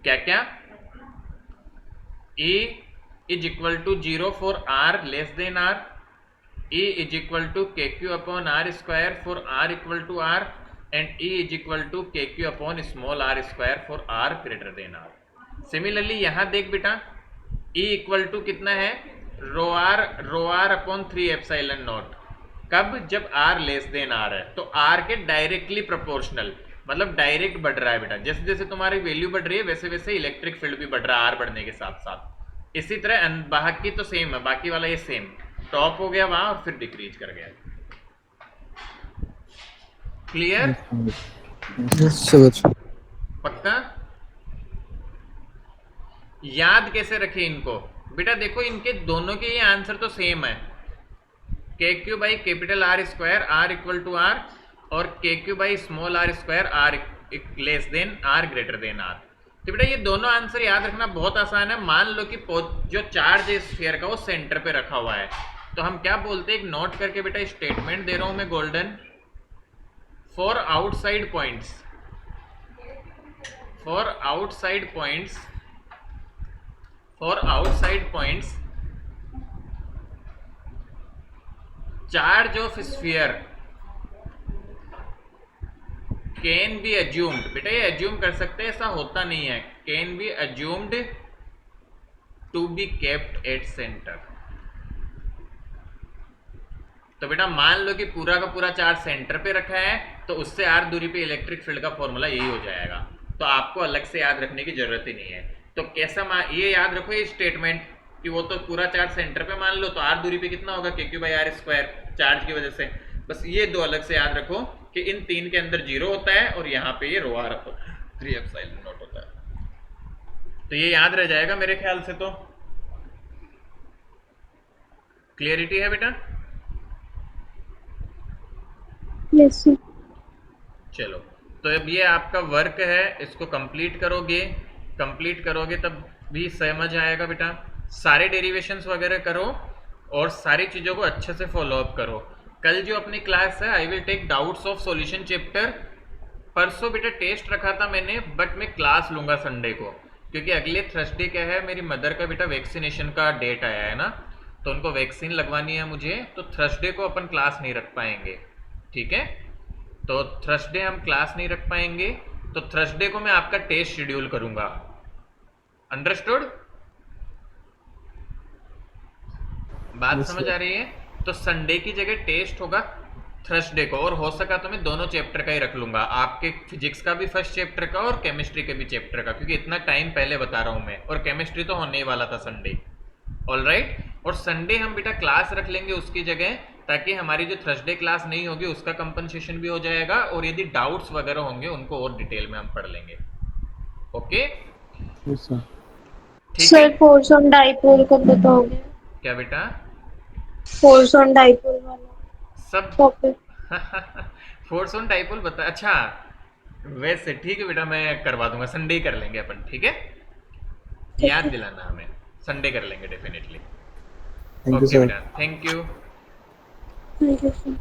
क्या क्या? E is equal to 0 for R less than R, E is equal to KQ upon R square for R equal to R, and E is equal to KQ upon small r square for R greater than R। Similarly यहाँ देख बेटा, E इक्वल टू कितना है, rho R upon 3 epsilon nought. कब, जब R लेस देन R है, तो R के डायरेक्टली प्रोपोर्शनल, मतलब डायरेक्ट बढ़ रहा है बेटा। जैसे जैसे तुम्हारी वैल्यू बढ़ रही है वैसे वैसे इलेक्ट्रिक फील्ड भी बढ़ रहा है R बढ़ने के साथ साथ। इसी तरह बाकी तो सेम है, बाकी वाला ये सेम, टॉप हो गया वहां और फिर डिक्रीज कर गया। क्लियर? पक्का? याद कैसे रखें इनको बेटा? देखो इनके दोनों के ये आंसर तो सेम है, K Q by capital R square R equal to R, और K Q by small R square R less than R greater than R. तो बेटा ये दोनों आंसर याद रखना बहुत आसान है। मान लो कि जो चार्ज है स्फीयर का वो सेंटर पे रखा हुआ है, तो हम क्या बोलते हैं, एक नोट करके बेटा स्टेटमेंट दे रहा हूं मैं golden, for outside points, for outside points, for outside points charge of sphere can be assumed. बेटा ये अज्यूम कर सकते हैं, ऐसा होता नहीं है, can be assumed to be kept at centre. तो बेटा मान लो कि पूरा का पूरा चार्ज सेंटर पे रखा है, तो उससे आर दूरी पे इलेक्ट्रिक फील्ड का फॉर्मूला यही हो जाएगा, तो आपको अलग से याद रखने की जरूरत ही नहीं है। तो कैसा ये याद रखो ये स्टेटमेंट कि वो तो पूरा चार्ज सेंटर पे मान लो, तो आर दूरी पे कितना होगा, K Q by R square, charge की वजह से। बस ये दो अलग से याद रखो कि इन तीन के अंदर जीरो होता है और यहाँ पे ये रो आर 3 एप्सिलॉन नॉट होता है। तो ये याद रह जाएगा मेरे ख्याल से। तो क्लियरिटी है बेटा? Yes sir. चलो, तो अब ये आपका वर्क है, इसको कंप्लीट करोगे, कंप्लीट करोगे तब भी समझ आएगा बेटा। सारे डेरिवेशंस वगैरह करो और सारी चीज़ों को अच्छे से फॉलो अप करो। कल जो अपनी क्लास है I will take doubts of solution chapter. परसों बेटा टेस्ट रखा था मैंने, बट मैं क्लास लूँगा संडे को, क्योंकि अगले थर्सडे क्या है, मेरी मदर का बेटा वैक्सीनेशन का डेट आया है ना, तो उनको वैक्सीन लगवानी है मुझे, तो थर्सडे को अपन क्लास नहीं रख पाएंगे, ठीक है? तो थर्सडे हम क्लास नहीं रख पाएंगे, तो थर्सडे को मैं आपका टेस्ट शेड्यूल करूंगा। अंडरस्टूड? बात समझ आ रही है? तो संडे की जगह टेस्ट होगा थर्सडे को, और हो सका तो मैं दोनों चैप्टर का ही रख लूंगा, आपके फिजिक्स का भी फर्स्ट चैप्टर का और केमिस्ट्री के भी चैप्टर का, क्योंकि इतना टाइम पहले बता रहा हूं मैं, और केमिस्ट्री तो होने ही वाला था संडे। ऑलराइट, और संडे हम बेटा क्लास रख लेंगे उसकी जगह, ताकि हमारी जो थर्सडे क्लास नहीं होगी उसका कंपनसेशन भी हो जाएगा, और यदि डाउट्स वगैरह होंगे उनको और डिटेल में हम पढ़ लेंगे। ओके ठीक सर है? फोर्स ऑन डाइपोल कब बताओगे? क्या बेटा? फोर्स ऑन डाइपोल वाला सब टॉपिक। फोर्स ऑन डाइपोल बता, अच्छा वैसे ठीक है बेटा, मैं करवा दूंगा, संडे ही कर लेंगे अपन, ठीक है? याद दिलाना हमें, संडे कर लेंगे definitely. Thank you okay sir. बेटा, thank you. Thank you sir.